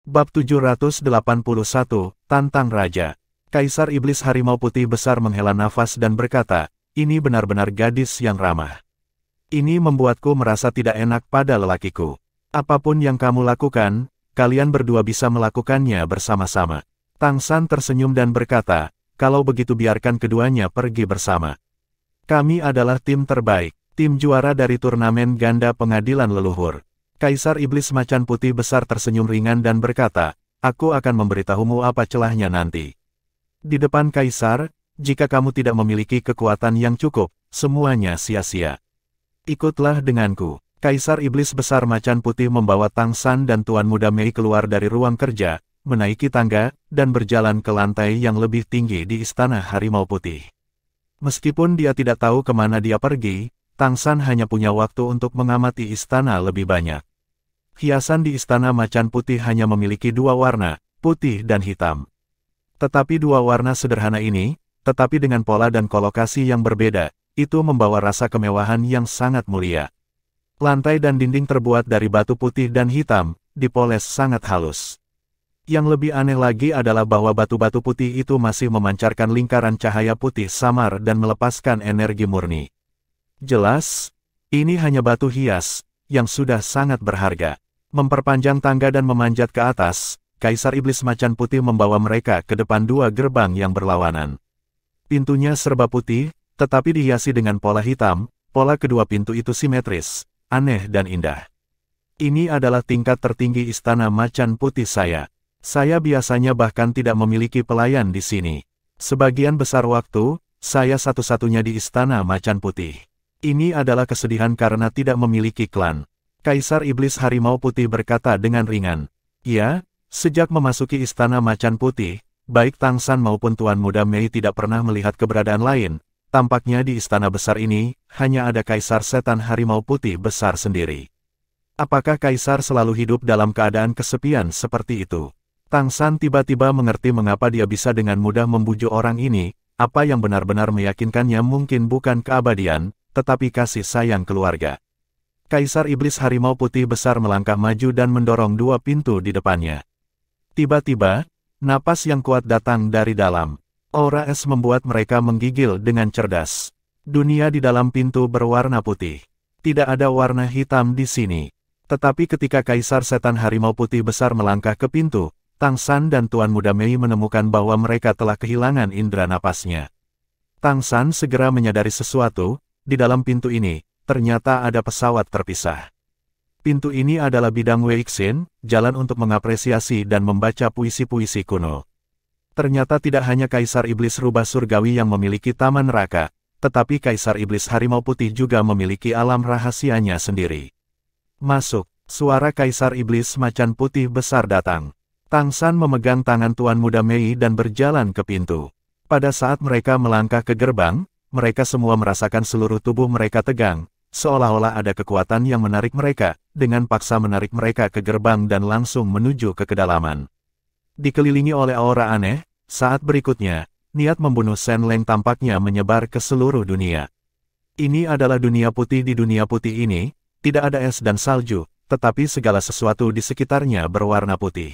Bab 781, Tantang Raja. Kaisar Iblis Harimau Putih Besar menghela nafas dan berkata, ini benar-benar gadis yang ramah. Ini membuatku merasa tidak enak pada lelakiku. Apapun yang kamu lakukan, kalian berdua bisa melakukannya bersama-sama. Tang San tersenyum dan berkata, kalau begitu biarkan keduanya pergi bersama. Kami adalah tim terbaik, tim juara dari turnamen ganda pengadilan leluhur. Kaisar Iblis Macan Putih Besar tersenyum ringan dan berkata, aku akan memberitahumu apa celahnya nanti. Di depan Kaisar, jika kamu tidak memiliki kekuatan yang cukup, semuanya sia-sia. Ikutlah denganku. Kaisar Iblis Besar Macan Putih membawa Tang San dan Tuan Muda Mei keluar dari ruang kerja, menaiki tangga, dan berjalan ke lantai yang lebih tinggi di Istana Harimau Putih. Meskipun dia tidak tahu kemana dia pergi, Tang San hanya punya waktu untuk mengamati istana lebih banyak. Hiasan di Istana Macan Putih hanya memiliki dua warna, putih dan hitam. Tetapi dua warna sederhana ini, tetapi dengan pola dan kolokasi yang berbeda, itu membawa rasa kemewahan yang sangat mulia. Lantai dan dinding terbuat dari batu putih dan hitam, dipoles sangat halus. Yang lebih aneh lagi adalah bahwa batu-batu putih itu masih memancarkan lingkaran cahaya putih samar dan melepaskan energi murni. Jelas, ini hanya batu hias, yang sudah sangat berharga. Memperpanjang tangga dan memanjat ke atas, Kaisar Iblis Macan Putih membawa mereka ke depan dua gerbang yang berlawanan. Pintunya serba putih, tetapi dihiasi dengan pola hitam, pola kedua pintu itu simetris, aneh dan indah. Ini adalah tingkat tertinggi Istana Macan Putih saya. Saya biasanya bahkan tidak memiliki pelayan di sini. Sebagian besar waktu, saya satu-satunya di Istana Macan Putih. Ini adalah kesedihan karena tidak memiliki klan. Kaisar Iblis Harimau Putih berkata dengan ringan. Ya, sejak memasuki Istana Macan Putih, baik Tang San maupun Tuan Muda Mei tidak pernah melihat keberadaan lain. Tampaknya di istana besar ini, hanya ada Kaisar Setan Harimau Putih Besar sendiri. Apakah Kaisar selalu hidup dalam keadaan kesepian seperti itu? Tang San tiba-tiba mengerti mengapa dia bisa dengan mudah membujuk orang ini. Apa yang benar-benar meyakinkannya mungkin bukan keabadian, tetapi kasih sayang keluarga. Kaisar Iblis Harimau Putih Besar melangkah maju dan mendorong dua pintu di depannya. Tiba-tiba, napas yang kuat datang dari dalam. Aura es membuat mereka menggigil dengan cerdas. Dunia di dalam pintu berwarna putih. Tidak ada warna hitam di sini. Tetapi ketika Kaisar Setan Harimau Putih Besar melangkah ke pintu, Tang San dan Tuan Muda Mei menemukan bahwa mereka telah kehilangan indera napasnya. Tang San segera menyadari sesuatu. Di dalam pintu ini, ternyata ada pesawat terpisah. Pintu ini adalah bidang Weixin, jalan untuk mengapresiasi dan membaca puisi-puisi kuno. Ternyata tidak hanya Kaisar Iblis Rubah Surgawi yang memiliki taman neraka, tetapi Kaisar Iblis Harimau Putih juga memiliki alam rahasianya sendiri. Masuk, suara Kaisar Iblis Macan Putih Besar datang. Tang San memegang tangan Tuan Muda Mei dan berjalan ke pintu. Pada saat mereka melangkah ke gerbang, mereka semua merasakan seluruh tubuh mereka tegang, seolah-olah ada kekuatan yang menarik mereka, dengan paksa menarik mereka ke gerbang dan langsung menuju ke kedalaman. Dikelilingi oleh aura aneh, saat berikutnya, niat membunuh Shen Leng tampaknya menyebar ke seluruh dunia. Ini adalah dunia putih. Di dunia putih ini, tidak ada es dan salju, tetapi segala sesuatu di sekitarnya berwarna putih.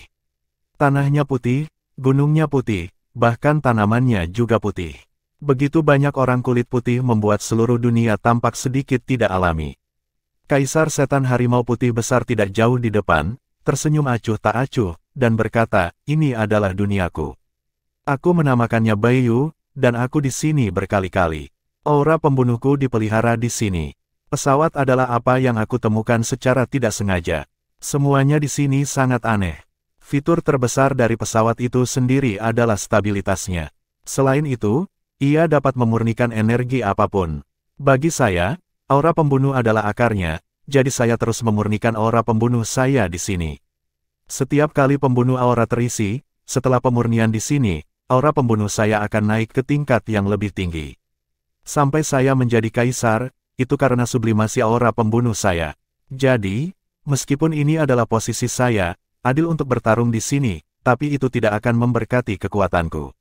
Tanahnya putih, gunungnya putih, bahkan tanamannya juga putih. Begitu banyak orang kulit putih membuat seluruh dunia tampak sedikit tidak alami. Kaisar Setan Harimau Putih Besar tidak jauh di depan, tersenyum acuh tak acuh, dan berkata, ini adalah duniaku. Aku menamakannya Baiyu, dan aku di sini berkali-kali. Aura pembunuhku dipelihara di sini. Pesawat adalah apa yang aku temukan secara tidak sengaja. Semuanya di sini sangat aneh. Fitur terbesar dari pesawat itu sendiri adalah stabilitasnya. Selain itu, ia dapat memurnikan energi apapun. Bagi saya, aura pembunuh adalah akarnya, jadi saya terus memurnikan aura pembunuh saya di sini. Setiap kali pembunuh aura terisi, setelah pemurnian di sini, aura pembunuh saya akan naik ke tingkat yang lebih tinggi. Sampai saya menjadi kaisar, itu karena sublimasi aura pembunuh saya. Jadi, meskipun ini adalah posisi saya, adil untuk bertarung di sini, tapi itu tidak akan memberkati kekuatanku.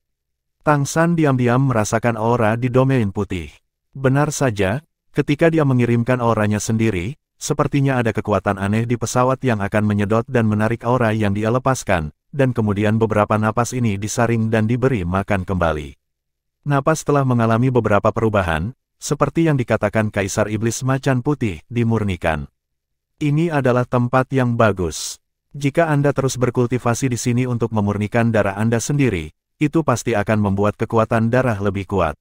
Tang San diam-diam merasakan aura di domain putih. Benar saja, ketika dia mengirimkan auranya sendiri, sepertinya ada kekuatan aneh di pesawat yang akan menyedot dan menarik aura yang dia lepaskan, dan kemudian beberapa napas ini disaring dan diberi makan kembali. Napas telah mengalami beberapa perubahan, seperti yang dikatakan Kaisar Iblis Macan Putih, dimurnikan. Ini adalah tempat yang bagus. Jika Anda terus berkultivasi di sini untuk memurnikan darah Anda sendiri, itu pasti akan membuat kekuatan darah lebih kuat.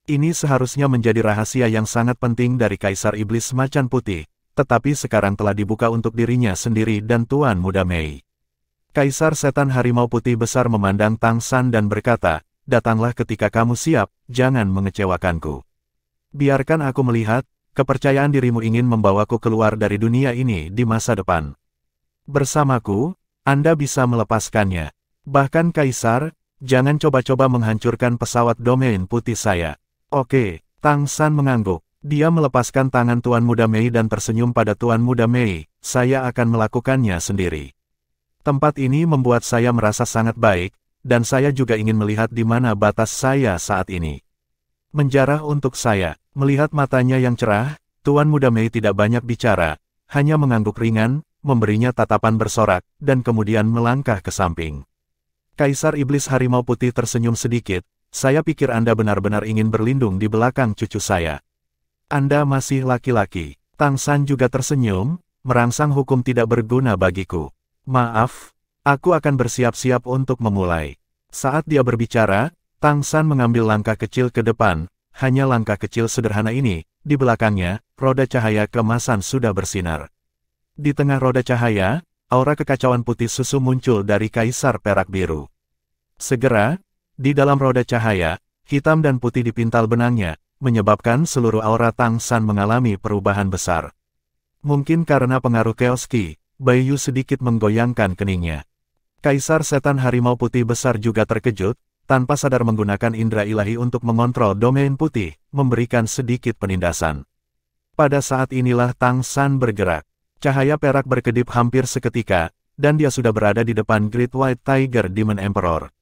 Ini seharusnya menjadi rahasia yang sangat penting dari Kaisar Iblis Macan Putih, tetapi sekarang telah dibuka untuk dirinya sendiri dan Tuan Muda Mei. Kaisar Setan Harimau Putih Besar memandang Tang San dan berkata, "Datanglah ketika kamu siap, jangan mengecewakanku. Biarkan aku melihat, kepercayaan dirimu ingin membawaku keluar dari dunia ini di masa depan. Bersamaku, Anda bisa melepaskannya. Bahkan Kaisar, jangan coba-coba menghancurkan pesawat domain putih saya." Oke, Tang San mengangguk. Dia melepaskan tangan Tuan Muda Mei dan tersenyum pada Tuan Muda Mei, "Saya akan melakukannya sendiri. Tempat ini membuat saya merasa sangat baik, dan saya juga ingin melihat di mana batas saya saat ini." Menjarah untuk saya. Melihat matanya yang cerah, Tuan Muda Mei tidak banyak bicara, hanya mengangguk ringan, memberinya tatapan bersorak, dan kemudian melangkah ke samping. Kaisar Iblis Harimau Putih tersenyum sedikit, "Saya pikir Anda benar-benar ingin berlindung di belakang cucu saya. Anda masih laki-laki." Tang San juga tersenyum, "Merangsang hukum tidak berguna bagiku. Maaf, aku akan bersiap-siap untuk memulai." Saat dia berbicara, Tang San mengambil langkah kecil ke depan, hanya langkah kecil sederhana ini, di belakangnya, roda cahaya keemasan sudah bersinar. Di tengah roda cahaya, aura kekacauan putih susu muncul dari Kaisar Perak Biru. Segera, di dalam roda cahaya, hitam dan putih dipintal benangnya, menyebabkan seluruh aura Tang San mengalami perubahan besar. Mungkin karena pengaruh Chaos Ki, Baiyu sedikit menggoyangkan keningnya. Kaisar Setan Harimau Putih Besar juga terkejut, tanpa sadar menggunakan indera ilahi untuk mengontrol domain putih, memberikan sedikit penindasan. Pada saat inilah Tang San bergerak. Cahaya perak berkedip hampir seketika, dan dia sudah berada di depan Great White Tiger Demon Emperor.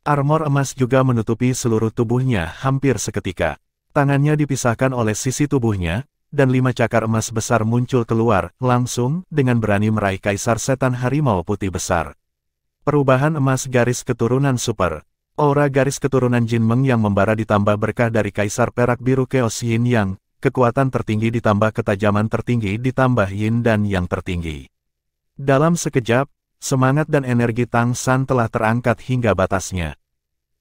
Armor emas juga menutupi seluruh tubuhnya hampir seketika. Tangannya dipisahkan oleh sisi tubuhnya, dan 5 cakar emas besar muncul keluar, langsung, dengan berani meraih Kaisar Setan Harimau Putih Besar. Perubahan emas garis keturunan super. Aura garis keturunan Jin Meng yang membara ditambah berkah dari Kaisar Perak Biru Chaos Yin Yang, kekuatan tertinggi ditambah ketajaman tertinggi ditambah Yin dan Yang tertinggi. Dalam sekejap, semangat dan energi Tang San telah terangkat hingga batasnya.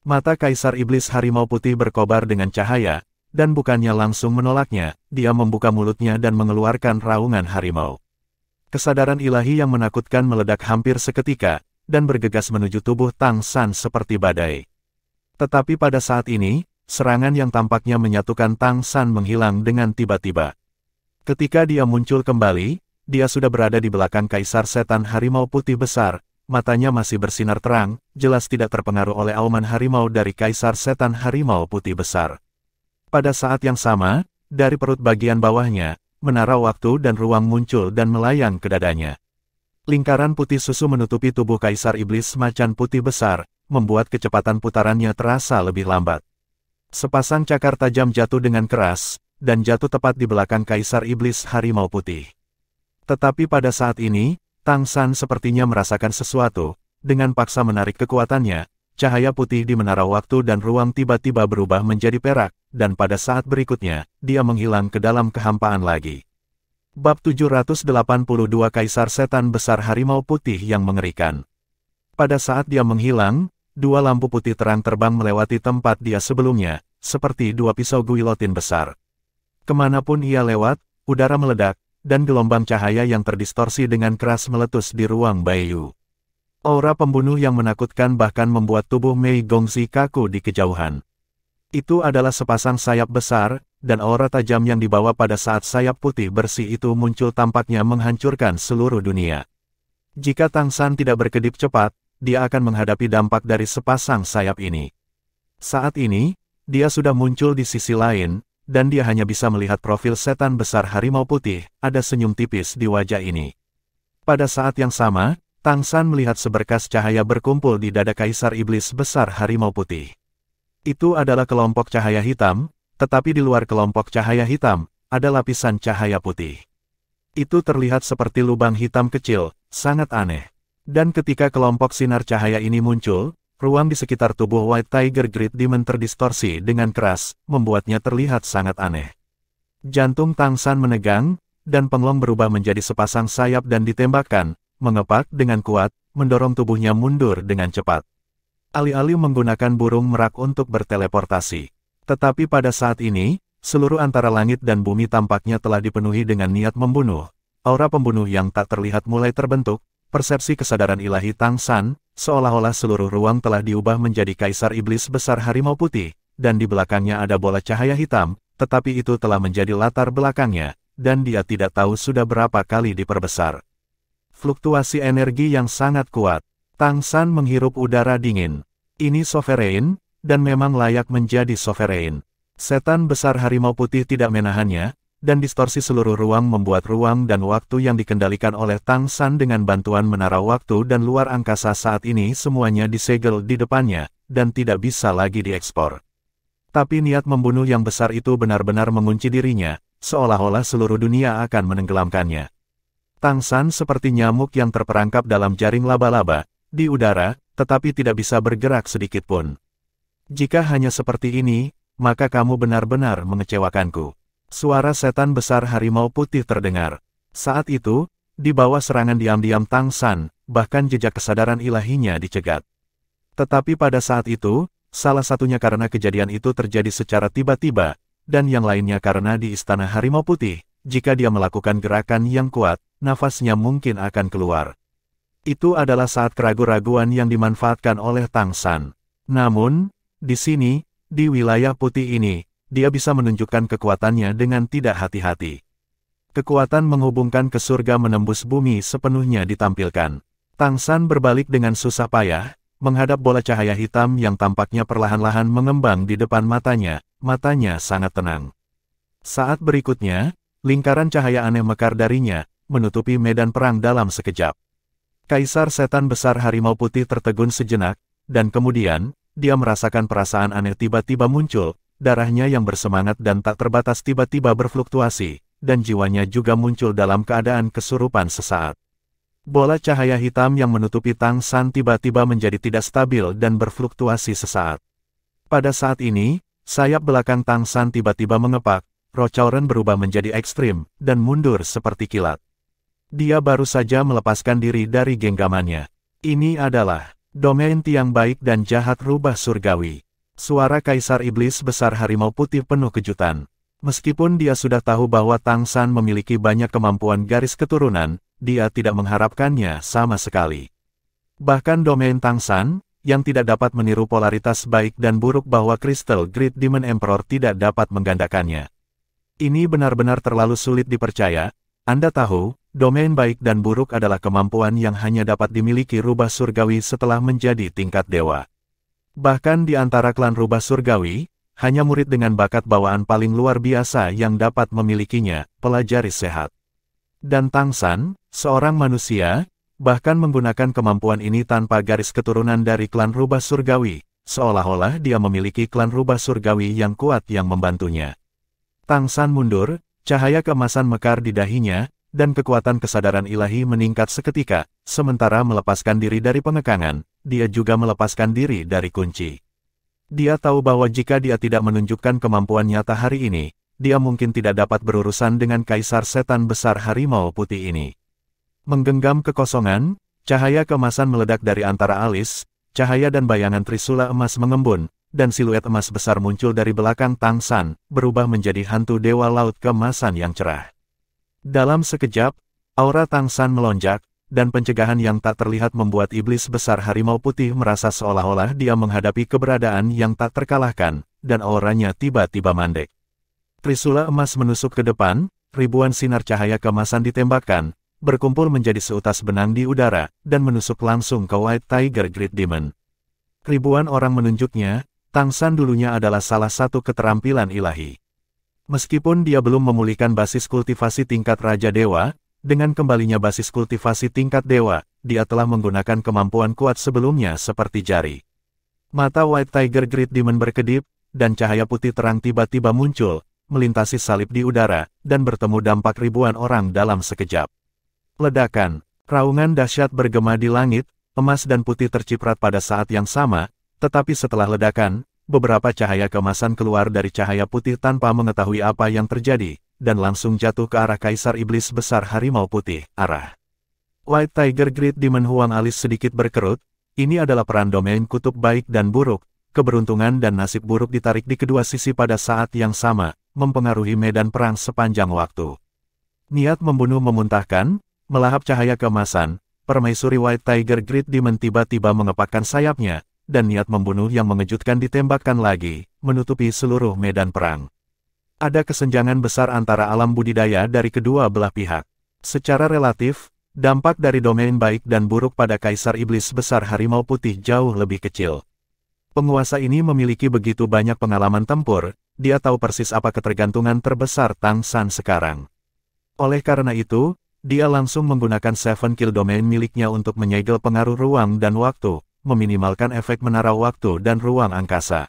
Mata Kaisar Iblis Harimau Putih berkobar dengan cahaya, dan bukannya langsung menolaknya, dia membuka mulutnya dan mengeluarkan raungan harimau. Kesadaran ilahi yang menakutkan meledak hampir seketika, dan bergegas menuju tubuh Tang San seperti badai. Tetapi pada saat ini, serangan yang tampaknya menyatukan Tang San menghilang dengan tiba-tiba. Ketika dia muncul kembali, dia sudah berada di belakang Kaisar Setan Harimau Putih Besar, matanya masih bersinar terang, jelas tidak terpengaruh oleh auman harimau dari Kaisar Setan Harimau Putih Besar. Pada saat yang sama, dari perut bagian bawahnya, menara waktu dan ruang muncul dan melayang ke dadanya. Lingkaran putih susu menutupi tubuh Kaisar Iblis Macan Putih Besar, membuat kecepatan putarannya terasa lebih lambat. Sepasang cakar tajam jatuh dengan keras, dan jatuh tepat di belakang Kaisar Iblis Harimau Putih. Tetapi pada saat ini, Tang San sepertinya merasakan sesuatu, dengan paksa menarik kekuatannya, cahaya putih di menara waktu dan ruang tiba-tiba berubah menjadi perak, dan pada saat berikutnya, dia menghilang ke dalam kehampaan lagi. Bab 782 Kaisar Setan Besar Harimau Putih yang mengerikan. Pada saat dia menghilang, 2 lampu putih terang terbang melewati tempat dia sebelumnya, seperti 2 pisau guilotin besar. Kemanapun ia lewat, udara meledak, dan gelombang cahaya yang terdistorsi dengan keras meletus di ruang Baiyu. Aura pembunuh yang menakutkan bahkan membuat tubuh Mei Gongzi kaku di kejauhan. Itu adalah sepasang sayap besar, dan aura tajam yang dibawa pada saat sayap putih bersih itu muncul tampaknya menghancurkan seluruh dunia. Jika Tang San tidak berkedip cepat, dia akan menghadapi dampak dari sepasang sayap ini. Saat ini, dia sudah muncul di sisi lain, dan dia hanya bisa melihat profil setan besar harimau putih, ada senyum tipis di wajah ini. Pada saat yang sama, Tang San melihat seberkas cahaya berkumpul di dada Kaisar Iblis Besar Harimau Putih. Itu adalah kelompok cahaya hitam, tetapi di luar kelompok cahaya hitam, ada lapisan cahaya putih. Itu terlihat seperti lubang hitam kecil, sangat aneh. Dan ketika kelompok sinar cahaya ini muncul, ruang di sekitar tubuh White Tiger Great Demon terdistorsi dengan keras, membuatnya terlihat sangat aneh. Jantung Tang San menegang, dan Penglong berubah menjadi sepasang sayap dan ditembakkan, mengepak dengan kuat, mendorong tubuhnya mundur dengan cepat. Alih-alih menggunakan burung merak untuk berteleportasi. Tetapi pada saat ini, seluruh antara langit dan bumi tampaknya telah dipenuhi dengan niat membunuh. Aura pembunuh yang tak terlihat mulai terbentuk, persepsi kesadaran ilahi Tang San, seolah-olah seluruh ruang telah diubah menjadi kaisar iblis besar harimau putih, dan di belakangnya ada bola cahaya hitam, tetapi itu telah menjadi latar belakangnya, dan dia tidak tahu sudah berapa kali diperbesar. Fluktuasi energi yang sangat kuat. Tang San menghirup udara dingin. Ini sovereign, dan memang layak menjadi sovereign. Setan besar harimau putih tidak menahannya, dan distorsi seluruh ruang membuat ruang dan waktu yang dikendalikan oleh Tang San dengan bantuan menara waktu dan luar angkasa saat ini semuanya disegel di depannya, dan tidak bisa lagi diekspor. Tapi niat membunuh yang besar itu benar-benar mengunci dirinya, seolah-olah seluruh dunia akan menenggelamkannya. Tang San seperti nyamuk yang terperangkap dalam jaring laba-laba, di udara, tetapi tidak bisa bergerak sedikitpun. Jika hanya seperti ini, maka kamu benar-benar mengecewakanku. Suara setan besar harimau putih terdengar. Saat itu, di bawah serangan diam-diam Tang San, bahkan jejak kesadaran ilahinya dicegat. Tetapi pada saat itu, salah satunya karena kejadian itu terjadi secara tiba-tiba, dan yang lainnya karena di istana harimau putih, jika dia melakukan gerakan yang kuat, nafasnya mungkin akan keluar. Itu adalah saat keraguan-raguan yang dimanfaatkan oleh Tang San. Namun, di sini, di wilayah putih ini, dia bisa menunjukkan kekuatannya dengan tidak hati-hati. Kekuatan menghubungkan ke surga menembus bumi sepenuhnya ditampilkan. Tang San berbalik dengan susah payah, menghadap bola cahaya hitam yang tampaknya perlahan-lahan mengembang di depan matanya, matanya sangat tenang. Saat berikutnya, lingkaran cahaya aneh mekar darinya, menutupi medan perang dalam sekejap. Kaisar setan besar harimau putih tertegun sejenak, dan kemudian, dia merasakan perasaan aneh tiba-tiba muncul, darahnya yang bersemangat dan tak terbatas tiba-tiba berfluktuasi, dan jiwanya juga muncul dalam keadaan kesurupan sesaat. Bola cahaya hitam yang menutupi Tang San tiba-tiba menjadi tidak stabil dan berfluktuasi sesaat. Pada saat ini, sayap belakang Tang San tiba-tiba mengepak, Roh Cauren berubah menjadi ekstrim, dan mundur seperti kilat. Dia baru saja melepaskan diri dari genggamannya. Ini adalah domain tiang baik dan jahat rubah surgawi. Suara Kaisar Iblis besar harimau putih penuh kejutan. Meskipun dia sudah tahu bahwa Tang San memiliki banyak kemampuan garis keturunan, dia tidak mengharapkannya sama sekali. Bahkan domain Tang San, yang tidak dapat meniru polaritas baik dan buruk bahwa Crystal Great Demon Emperor tidak dapat menggandakannya. Ini benar-benar terlalu sulit dipercaya. Anda tahu, domain baik dan buruk adalah kemampuan yang hanya dapat dimiliki rubah surgawi setelah menjadi tingkat dewa. Bahkan di antara klan rubah surgawi, hanya murid dengan bakat bawaan paling luar biasa yang dapat memilikinya, pelajari sehat. Dan Tang San, seorang manusia, bahkan menggunakan kemampuan ini tanpa garis keturunan dari klan rubah surgawi, seolah-olah dia memiliki klan rubah surgawi yang kuat yang membantunya. Tang San mundur, cahaya keemasan mekar di dahinya, dan kekuatan kesadaran ilahi meningkat seketika, sementara melepaskan diri dari pengekangan, dia juga melepaskan diri dari kunci. Dia tahu bahwa jika dia tidak menunjukkan kemampuan nyata hari ini, dia mungkin tidak dapat berurusan dengan kaisar setan besar harimau putih ini. Menggenggam kekosongan, cahaya keemasan meledak dari antara alis, cahaya dan bayangan trisula emas mengembun, dan siluet emas besar muncul dari belakang Tang San, berubah menjadi hantu dewa laut keemasan yang cerah. Dalam sekejap, aura Tang San melonjak, dan pencegahan yang tak terlihat membuat iblis besar harimau putih merasa seolah-olah dia menghadapi keberadaan yang tak terkalahkan, dan auranya tiba-tiba mandek. Trisula emas menusuk ke depan, ribuan sinar cahaya keemasan ditembakkan, berkumpul menjadi seutas benang di udara, dan menusuk langsung ke White Tiger Great Demon. Ribuan orang menunjuknya, Tang San dulunya adalah salah satu keterampilan ilahi. Meskipun dia belum memulihkan basis kultivasi tingkat Raja Dewa, dengan kembalinya basis kultivasi tingkat Dewa, dia telah menggunakan kemampuan kuat sebelumnya seperti jari. Mata White Tiger Great Demon berkedip, dan cahaya putih terang tiba-tiba muncul, melintasi salib di udara, dan bertemu dampak ribuan orang dalam sekejap. Ledakan, raungan dahsyat bergema di langit, emas dan putih terciprat pada saat yang sama, tetapi setelah ledakan, beberapa cahaya keemasan keluar dari cahaya putih tanpa mengetahui apa yang terjadi, dan langsung jatuh ke arah Kaisar Iblis Besar Harimau Putih, arah White Tiger Great Demon Huang. Alis sedikit berkerut, ini adalah peran domain kutub baik dan buruk, keberuntungan dan nasib buruk ditarik di kedua sisi pada saat yang sama, mempengaruhi medan perang sepanjang waktu. Niat membunuh memuntahkan, melahap cahaya keemasan, permaisuri White Tiger Great Demon tiba-tiba mengepakkan sayapnya, dan niat membunuh yang mengejutkan ditembakkan lagi, menutupi seluruh medan perang. Ada kesenjangan besar antara alam budidaya dari kedua belah pihak. Secara relatif, dampak dari domain baik dan buruk pada Kaisar Iblis Besar Harimau Putih jauh lebih kecil. Penguasa ini memiliki begitu banyak pengalaman tempur, dia tahu persis apa ketergantungan terbesar Tang San sekarang. Oleh karena itu, dia langsung menggunakan Seven Kill Domain miliknya untuk menyegel pengaruh ruang dan waktu, meminimalkan efek menara waktu dan ruang angkasa.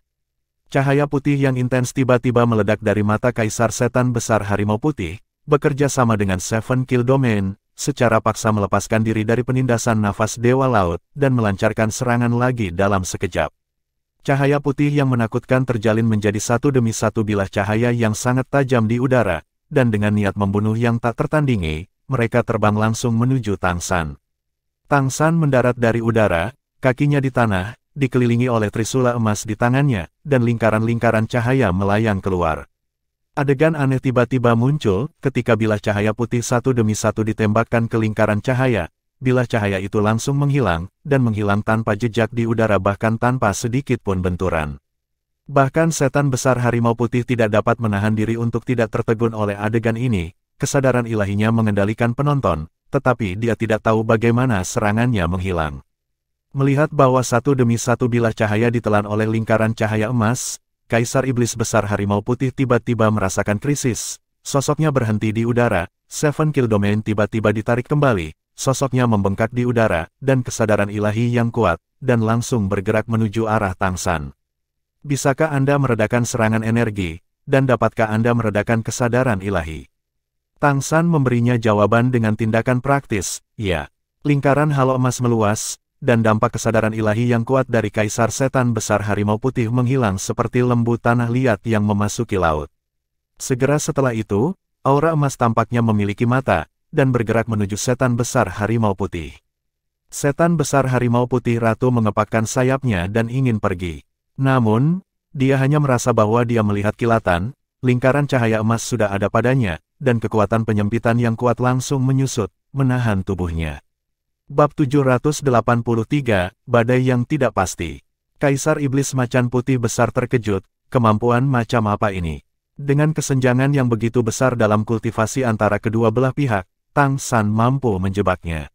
Cahaya putih yang intens tiba-tiba meledak dari mata Kaisar Setan Besar Harimau Putih, bekerja sama dengan Seven Kill Domain, secara paksa melepaskan diri dari penindasan nafas Dewa Laut, dan melancarkan serangan lagi dalam sekejap. Cahaya putih yang menakutkan terjalin menjadi satu demi satu bilah cahaya yang sangat tajam di udara, dan dengan niat membunuh yang tak tertandingi, mereka terbang langsung menuju Tang San. Tang San mendarat dari udara, kakinya di tanah, dikelilingi oleh trisula emas di tangannya, dan lingkaran-lingkaran cahaya melayang keluar. Adegan aneh tiba-tiba muncul, ketika bilah cahaya putih satu demi satu ditembakkan ke lingkaran cahaya, bilah cahaya itu langsung menghilang, dan menghilang tanpa jejak di udara bahkan tanpa sedikit pun benturan. Bahkan Setan Besar Harimau Putih tidak dapat menahan diri untuk tidak tertegun oleh adegan ini, kesadaran ilahinya mengendalikan penonton, tetapi dia tidak tahu bagaimana serangannya menghilang. Melihat bahwa satu demi satu bilah cahaya ditelan oleh lingkaran cahaya emas, Kaisar Iblis Besar Harimau Putih tiba-tiba merasakan krisis, sosoknya berhenti di udara, Seven Kill Domain tiba-tiba ditarik kembali, sosoknya membengkak di udara, dan kesadaran ilahi yang kuat, dan langsung bergerak menuju arah Tang San. Bisakah Anda meredakan serangan energi, dan dapatkah Anda meredakan kesadaran ilahi? Tang San memberinya jawaban dengan tindakan praktis, ya. Lingkaran halo emas meluas, dan dampak kesadaran ilahi yang kuat dari Kaisar Setan Besar Harimau Putih menghilang seperti lembu tanah liat yang memasuki laut. Segera setelah itu, aura emas tampaknya memiliki mata, dan bergerak menuju Setan Besar Harimau Putih. Setan Besar Harimau Putih Ratu mengepakkan sayapnya dan ingin pergi. Namun, dia hanya merasa bahwa dia melihat kilatan, lingkaran cahaya emas sudah ada padanya, dan kekuatan penyempitan yang kuat langsung menyusut, menahan tubuhnya. Bab 783, Badai yang Tidak Pasti. Kaisar Iblis Macan Putih Besar terkejut, kemampuan macam apa ini? Dengan kesenjangan yang begitu besar dalam kultivasi antara kedua belah pihak, Tang San mampu menjebaknya.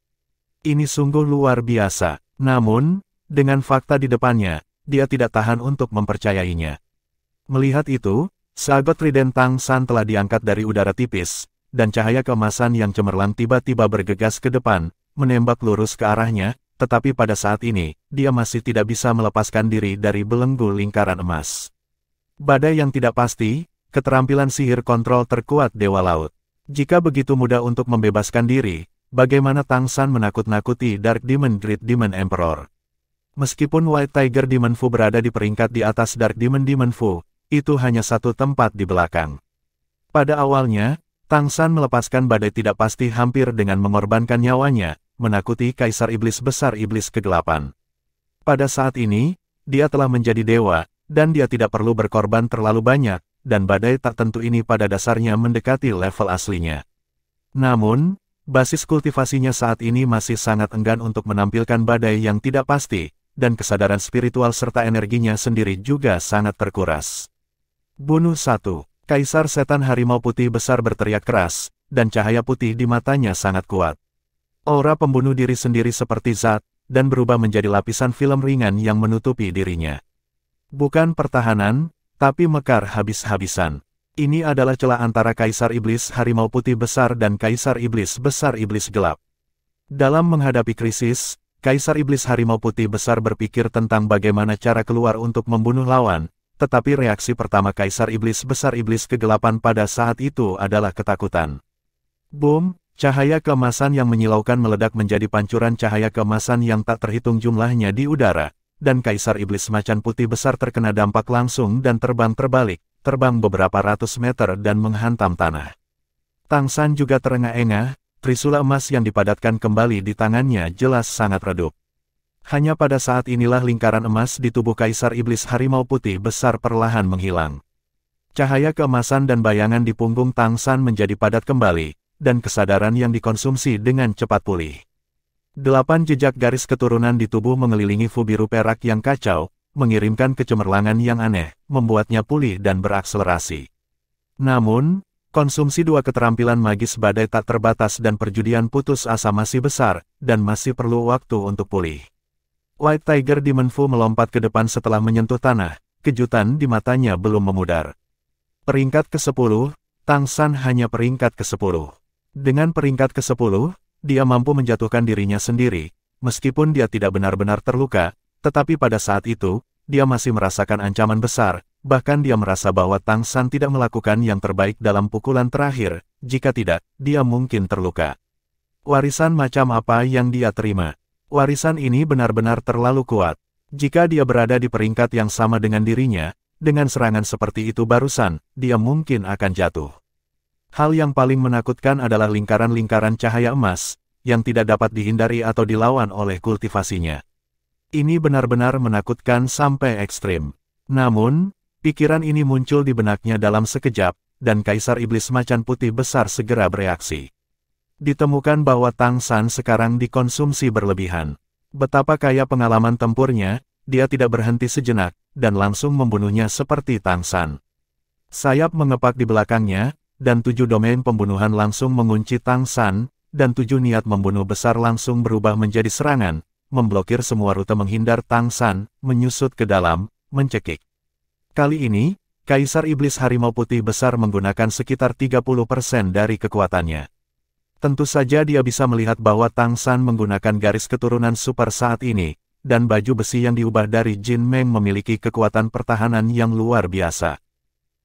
Ini sungguh luar biasa, namun, dengan fakta di depannya, dia tidak tahan untuk mempercayainya. Melihat itu, seagot trident Tang San telah diangkat dari udara tipis, dan cahaya keemasan yang cemerlang tiba-tiba bergegas ke depan, menembak lurus ke arahnya, tetapi pada saat ini, dia masih tidak bisa melepaskan diri dari belenggu lingkaran emas. Badai yang tidak pasti, keterampilan sihir kontrol terkuat Dewa Laut. Jika begitu mudah untuk membebaskan diri, bagaimana Tang San menakut-nakuti Dark Demon Great Demon Emperor? Meskipun White Tiger Demon Fu berada di peringkat di atas Dark Demon Demon Fu, itu hanya satu tempat di belakang. Pada awalnya, Tang San melepaskan badai tidak pasti hampir dengan mengorbankan nyawanya, menakuti Kaisar Iblis Besar Iblis Kegelapan. Pada saat ini, dia telah menjadi dewa, dan dia tidak perlu berkorban terlalu banyak, dan badai tak tentu ini pada dasarnya mendekati level aslinya. Namun, basis kultivasinya saat ini masih sangat enggan untuk menampilkan badai yang tidak pasti, dan kesadaran spiritual serta energinya sendiri juga sangat terkuras. Bunuh 1. Kaisar Setan Harimau Putih Besar berteriak keras, dan cahaya putih di matanya sangat kuat. Aura pembunuh diri sendiri seperti zat, dan berubah menjadi lapisan film ringan yang menutupi dirinya. Bukan pertahanan, tapi mekar habis-habisan. Ini adalah celah antara Kaisar Iblis Harimau Putih Besar dan Kaisar Iblis Besar Iblis Gelap. Dalam menghadapi krisis, Kaisar Iblis Harimau Putih Besar berpikir tentang bagaimana cara keluar untuk membunuh lawan, tetapi reaksi pertama Kaisar Iblis Besar Iblis Kegelapan pada saat itu adalah ketakutan. Boom! Cahaya keemasan yang menyilaukan meledak menjadi pancuran cahaya keemasan yang tak terhitung jumlahnya di udara, dan Kaisar Iblis Macan Putih Besar terkena dampak langsung dan terbang terbalik, terbang beberapa ratus meter dan menghantam tanah. Tang San juga terengah-engah, trisula emas yang dipadatkan kembali di tangannya jelas sangat redup. Hanya pada saat inilah lingkaran emas di tubuh Kaisar Iblis Harimau Putih Besar perlahan menghilang. Cahaya keemasan dan bayangan di punggung Tang San menjadi padat kembali, dan kesadaran yang dikonsumsi dengan cepat pulih. 8 jejak garis keturunan di tubuh mengelilingi Fu biru perak yang kacau, mengirimkan kecemerlangan yang aneh, membuatnya pulih dan berakselerasi. Namun, konsumsi 2 keterampilan magis badai tak terbatas dan perjudian putus asa masih besar, dan masih perlu waktu untuk pulih. White Tiger Demon Fu melompat ke depan setelah menyentuh tanah, kejutan di matanya belum memudar. Peringkat ke-10, Tang San hanya peringkat ke-10. Dengan peringkat ke-10, dia mampu menjatuhkan dirinya sendiri, meskipun dia tidak benar-benar terluka, tetapi pada saat itu, dia masih merasakan ancaman besar, bahkan dia merasa bahwa Tang San tidak melakukan yang terbaik dalam pukulan terakhir, jika tidak, dia mungkin terluka. Warisan macam apa yang dia terima? Warisan ini benar-benar terlalu kuat. Jika dia berada di peringkat yang sama dengan dirinya, dengan serangan seperti itu barusan, dia mungkin akan jatuh. Hal yang paling menakutkan adalah lingkaran-lingkaran cahaya emas, yang tidak dapat dihindari atau dilawan oleh kultivasinya. Ini benar-benar menakutkan sampai ekstrim. Namun, pikiran ini muncul di benaknya dalam sekejap, dan Kaisar Iblis Macan Putih Besar segera bereaksi. Ditemukan bahwa Tang San sekarang dikonsumsi berlebihan. Betapa kaya pengalaman tempurnya, dia tidak berhenti sejenak, dan langsung membunuhnya seperti Tang San. Sayap mengepak di belakangnya, dan 7 domain pembunuhan langsung mengunci Tang San, dan 7 niat membunuh besar langsung berubah menjadi serangan, memblokir semua rute menghindar Tang San, menyusut ke dalam, mencekik. Kali ini, Kaisar Iblis Harimau Putih Besar menggunakan sekitar 30% dari kekuatannya. Tentu saja dia bisa melihat bahwa Tang San menggunakan garis keturunan super saat ini, dan baju besi yang diubah dari Jin Meng memiliki kekuatan pertahanan yang luar biasa.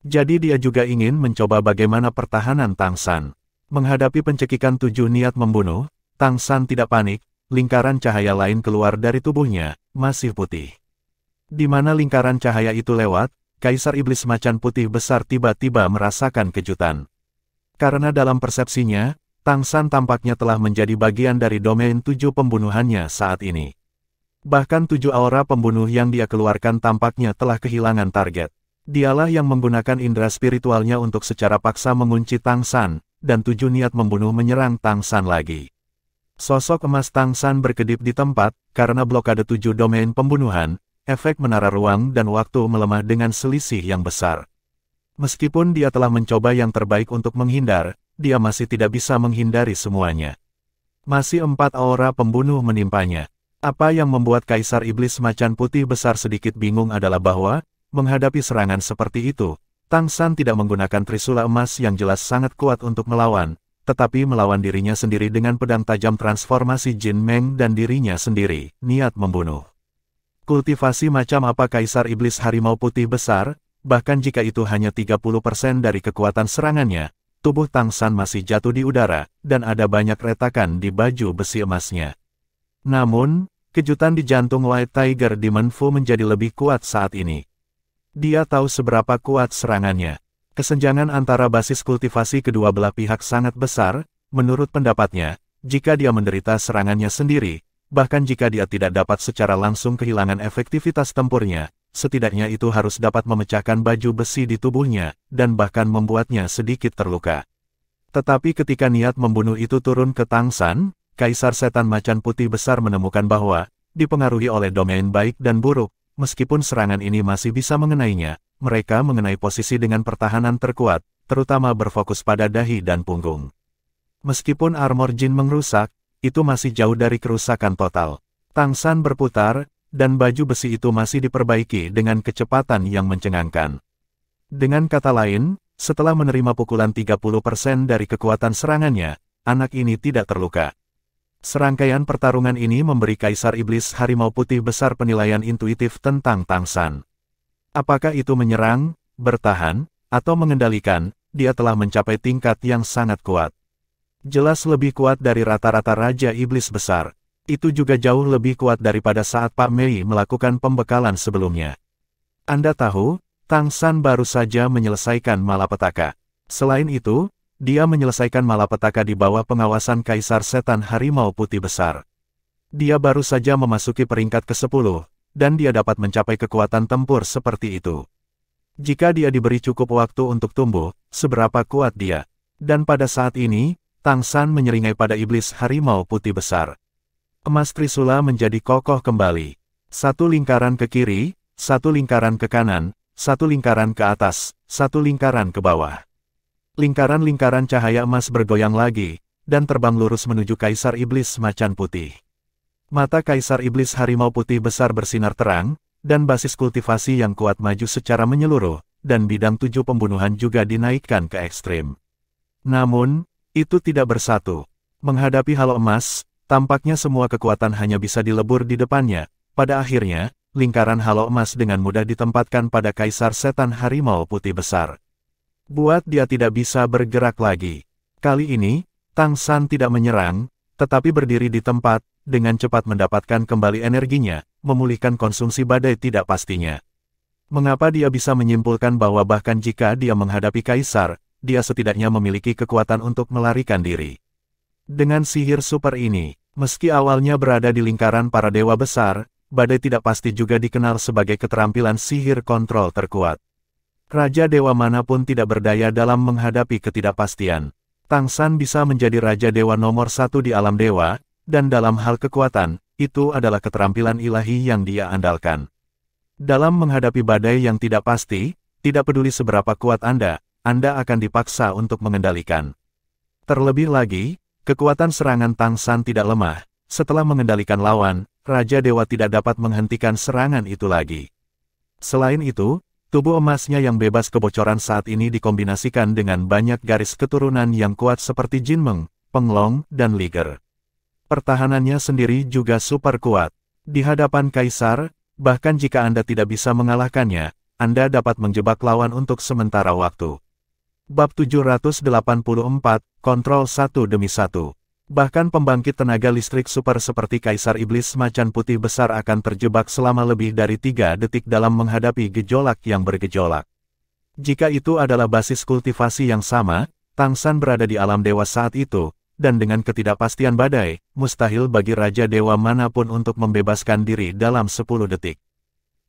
Jadi dia juga ingin mencoba bagaimana pertahanan Tang San. Menghadapi pencekikan 7 niat membunuh, Tang San tidak panik, lingkaran cahaya lain keluar dari tubuhnya, masih putih. Di mana lingkaran cahaya itu lewat, Kaisar Iblis Macan Putih Besar tiba-tiba merasakan kejutan. Karena dalam persepsinya, Tang San tampaknya telah menjadi bagian dari domain 7 pembunuhannya saat ini. Bahkan 7 aura pembunuh yang dia keluarkan tampaknya telah kehilangan target. Dialah yang menggunakan indera spiritualnya untuk secara paksa mengunci Tang San, dan 7 niat membunuh menyerang Tang San lagi. Sosok emas Tang San berkedip di tempat, karena blokade 7 domain pembunuhan, efek menara ruang dan waktu melemah dengan selisih yang besar. Meskipun dia telah mencoba yang terbaik untuk menghindar, dia masih tidak bisa menghindari semuanya. Masih 4 aura pembunuh menimpanya. Apa yang membuat Kaisar Iblis Macan Putih Besar sedikit bingung adalah bahwa, menghadapi serangan seperti itu, Tang San tidak menggunakan trisula emas yang jelas sangat kuat untuk melawan, tetapi melawan dirinya sendiri dengan pedang tajam transformasi Jin Meng dan dirinya sendiri, niat membunuh. Kultivasi macam apa Kaisar Iblis Harimau Putih Besar, bahkan jika itu hanya 30% dari kekuatan serangannya, tubuh Tang San masih jatuh di udara, dan ada banyak retakan di baju besi emasnya. Namun, kejutan di jantung White Tiger Demon Fu menjadi lebih kuat saat ini. Dia tahu seberapa kuat serangannya. Kesenjangan antara basis kultivasi kedua belah pihak sangat besar, menurut pendapatnya, jika dia menderita serangannya sendiri, bahkan jika dia tidak dapat secara langsung kehilangan efektivitas tempurnya, setidaknya itu harus dapat memecahkan baju besi di tubuhnya, dan bahkan membuatnya sedikit terluka. Tetapi ketika niat membunuh itu turun ke Tang San, Kaisar Setan Macan Putih Besar menemukan bahwa, dipengaruhi oleh domain baik dan buruk, meskipun serangan ini masih bisa mengenainya, mereka mengenai posisi dengan pertahanan terkuat, terutama berfokus pada dahi dan punggung. Meskipun armor Jin merusak, itu masih jauh dari kerusakan total. Tang San berputar, dan baju besi itu masih diperbaiki dengan kecepatan yang mencengangkan. Dengan kata lain, setelah menerima pukulan 30% dari kekuatan serangannya, anak ini tidak terluka. Serangkaian pertarungan ini memberi Kaisar Iblis Harimau Putih Besar penilaian intuitif tentang Tang San. Apakah itu menyerang, bertahan, atau mengendalikan, dia telah mencapai tingkat yang sangat kuat. Jelas lebih kuat dari rata-rata Raja Iblis Besar. Itu juga jauh lebih kuat daripada saat Pak Mei melakukan pembekalan sebelumnya. Anda tahu, Tang San baru saja menyelesaikan malapetaka. Selain itu, dia menyelesaikan malapetaka di bawah pengawasan Kaisar Setan Harimau Putih Besar. Dia baru saja memasuki peringkat ke-10, dan dia dapat mencapai kekuatan tempur seperti itu. Jika dia diberi cukup waktu untuk tumbuh, seberapa kuat dia. Dan pada saat ini, Tang San menyeringai pada iblis harimau putih besar. Emas Trisula menjadi kokoh kembali. Satu lingkaran ke kiri, satu lingkaran ke kanan, satu lingkaran ke atas, satu lingkaran ke bawah. Lingkaran-lingkaran cahaya emas bergoyang lagi, dan terbang lurus menuju Kaisar Iblis Macan Putih. Mata Kaisar Iblis Harimau Putih Besar bersinar terang, dan basis kultivasi yang kuat maju secara menyeluruh, dan bidang 7 pembunuhan juga dinaikkan ke ekstrim. Namun, itu tidak bersatu. Menghadapi halo emas, tampaknya semua kekuatan hanya bisa dilebur di depannya. Pada akhirnya, lingkaran halo emas dengan mudah ditempatkan pada Kaisar Setan Harimau Putih Besar. Buat dia tidak bisa bergerak lagi. Kali ini, Tang San tidak menyerang, tetapi berdiri di tempat, dengan cepat mendapatkan kembali energinya, memulihkan konsumsi badai tidak pastinya. Mengapa dia bisa menyimpulkan bahwa bahkan jika dia menghadapi Kaisar, dia setidaknya memiliki kekuatan untuk melarikan diri. Dengan sihir super ini, meski awalnya berada di lingkaran para dewa besar, badai tidak pasti juga dikenal sebagai keterampilan sihir kontrol terkuat. Raja dewa manapun tidak berdaya dalam menghadapi ketidakpastian. Tang San bisa menjadi Raja Dewa nomor 1 di alam dewa, dan dalam hal kekuatan, itu adalah keterampilan ilahi yang dia andalkan. Dalam menghadapi badai yang tidak pasti, tidak peduli seberapa kuat Anda akan dipaksa untuk mengendalikan. Terlebih lagi, kekuatan serangan Tang San tidak lemah. Setelah mengendalikan lawan, Raja Dewa tidak dapat menghentikan serangan itu lagi. Selain itu, tubuh emasnya yang bebas kebocoran saat ini dikombinasikan dengan banyak garis keturunan yang kuat seperti Jinmeng, Penglong, dan Liger. Pertahanannya sendiri juga super kuat. Di hadapan Kaisar, bahkan jika Anda tidak bisa mengalahkannya, Anda dapat menjebak lawan untuk sementara waktu. Bab 784, Kontrol satu demi satu. Bahkan pembangkit tenaga listrik super seperti Kaisar Iblis Macan Putih Besar akan terjebak selama lebih dari 3 detik dalam menghadapi gejolak yang bergejolak. Jika itu adalah basis kultivasi yang sama, Tang San berada di alam dewa saat itu, dan dengan ketidakpastian badai, mustahil bagi Raja Dewa manapun untuk membebaskan diri dalam 10 detik.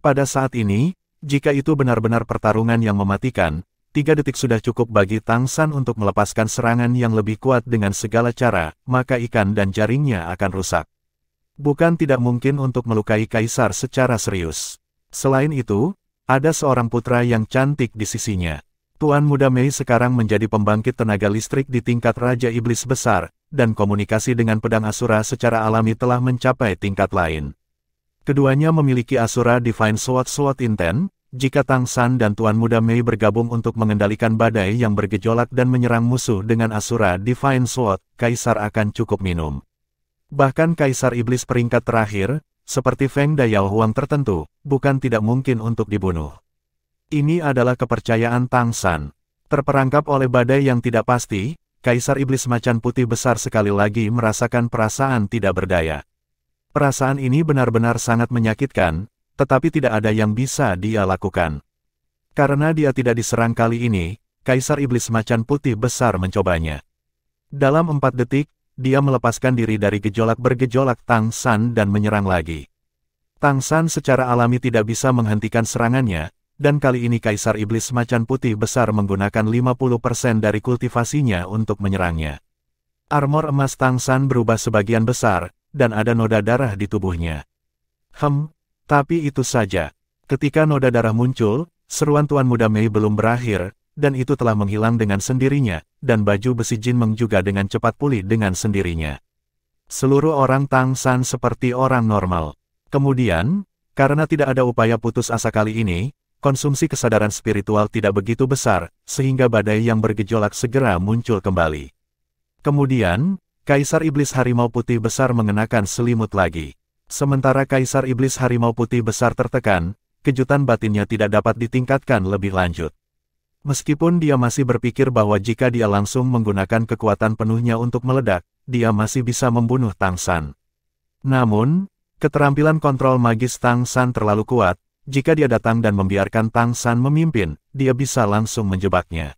Pada saat ini, jika itu benar-benar pertarungan yang mematikan, 3 detik sudah cukup bagi Tang San untuk melepaskan serangan yang lebih kuat dengan segala cara, maka ikan dan jaringnya akan rusak. Bukan tidak mungkin untuk melukai Kaisar secara serius. Selain itu, ada seorang putra yang cantik di sisinya. Tuan Muda Mei sekarang menjadi pembangkit tenaga listrik di tingkat Raja Iblis Besar, dan komunikasi dengan pedang Asura secara alami telah mencapai tingkat lain. Keduanya memiliki Asura Divine Sword Intent. Jika Tang San dan Tuan Muda Mei bergabung untuk mengendalikan badai yang bergejolak dan menyerang musuh dengan Asura Divine Sword, Kaisar akan cukup minum. Bahkan Kaisar Iblis peringkat terakhir, seperti Feng Dayao Huang tertentu, bukan tidak mungkin untuk dibunuh. Ini adalah kepercayaan Tang San. Terperangkap oleh badai yang tidak pasti, Kaisar Iblis Macan Putih Besar sekali lagi merasakan perasaan tidak berdaya. Perasaan ini benar-benar sangat menyakitkan, tetapi tidak ada yang bisa dia lakukan. Karena dia tidak diserang kali ini, Kaisar Iblis Macan Putih Besar mencobanya. Dalam 4 detik, dia melepaskan diri dari gejolak bergejolak Tang San dan menyerang lagi. Tang San secara alami tidak bisa menghentikan serangannya, dan kali ini Kaisar Iblis Macan Putih Besar menggunakan 50% dari kultivasinya untuk menyerangnya. Armor emas Tang San berubah sebagian besar, dan ada noda darah di tubuhnya. Tapi itu saja. Ketika noda darah muncul, seruan Tuan Muda Mei belum berakhir, dan itu telah menghilang dengan sendirinya, dan baju besi Jinmeng juga dengan cepat pulih dengan sendirinya. Seluruh orang Tang San seperti orang normal. Kemudian, karena tidak ada upaya putus asa kali ini, konsumsi kesadaran spiritual tidak begitu besar, sehingga badai yang bergejolak segera muncul kembali. Kemudian, Kaisar Iblis Harimau Putih Besar mengenakan selimut lagi. Sementara Kaisar Iblis Harimau Putih Besar tertekan, kejutan batinnya tidak dapat ditingkatkan lebih lanjut. Meskipun dia masih berpikir bahwa jika dia langsung menggunakan kekuatan penuhnya untuk meledak, dia masih bisa membunuh Tang San. Namun, keterampilan kontrol magis Tang San terlalu kuat, jika dia datang dan membiarkan Tang San memimpin, dia bisa langsung menjebaknya.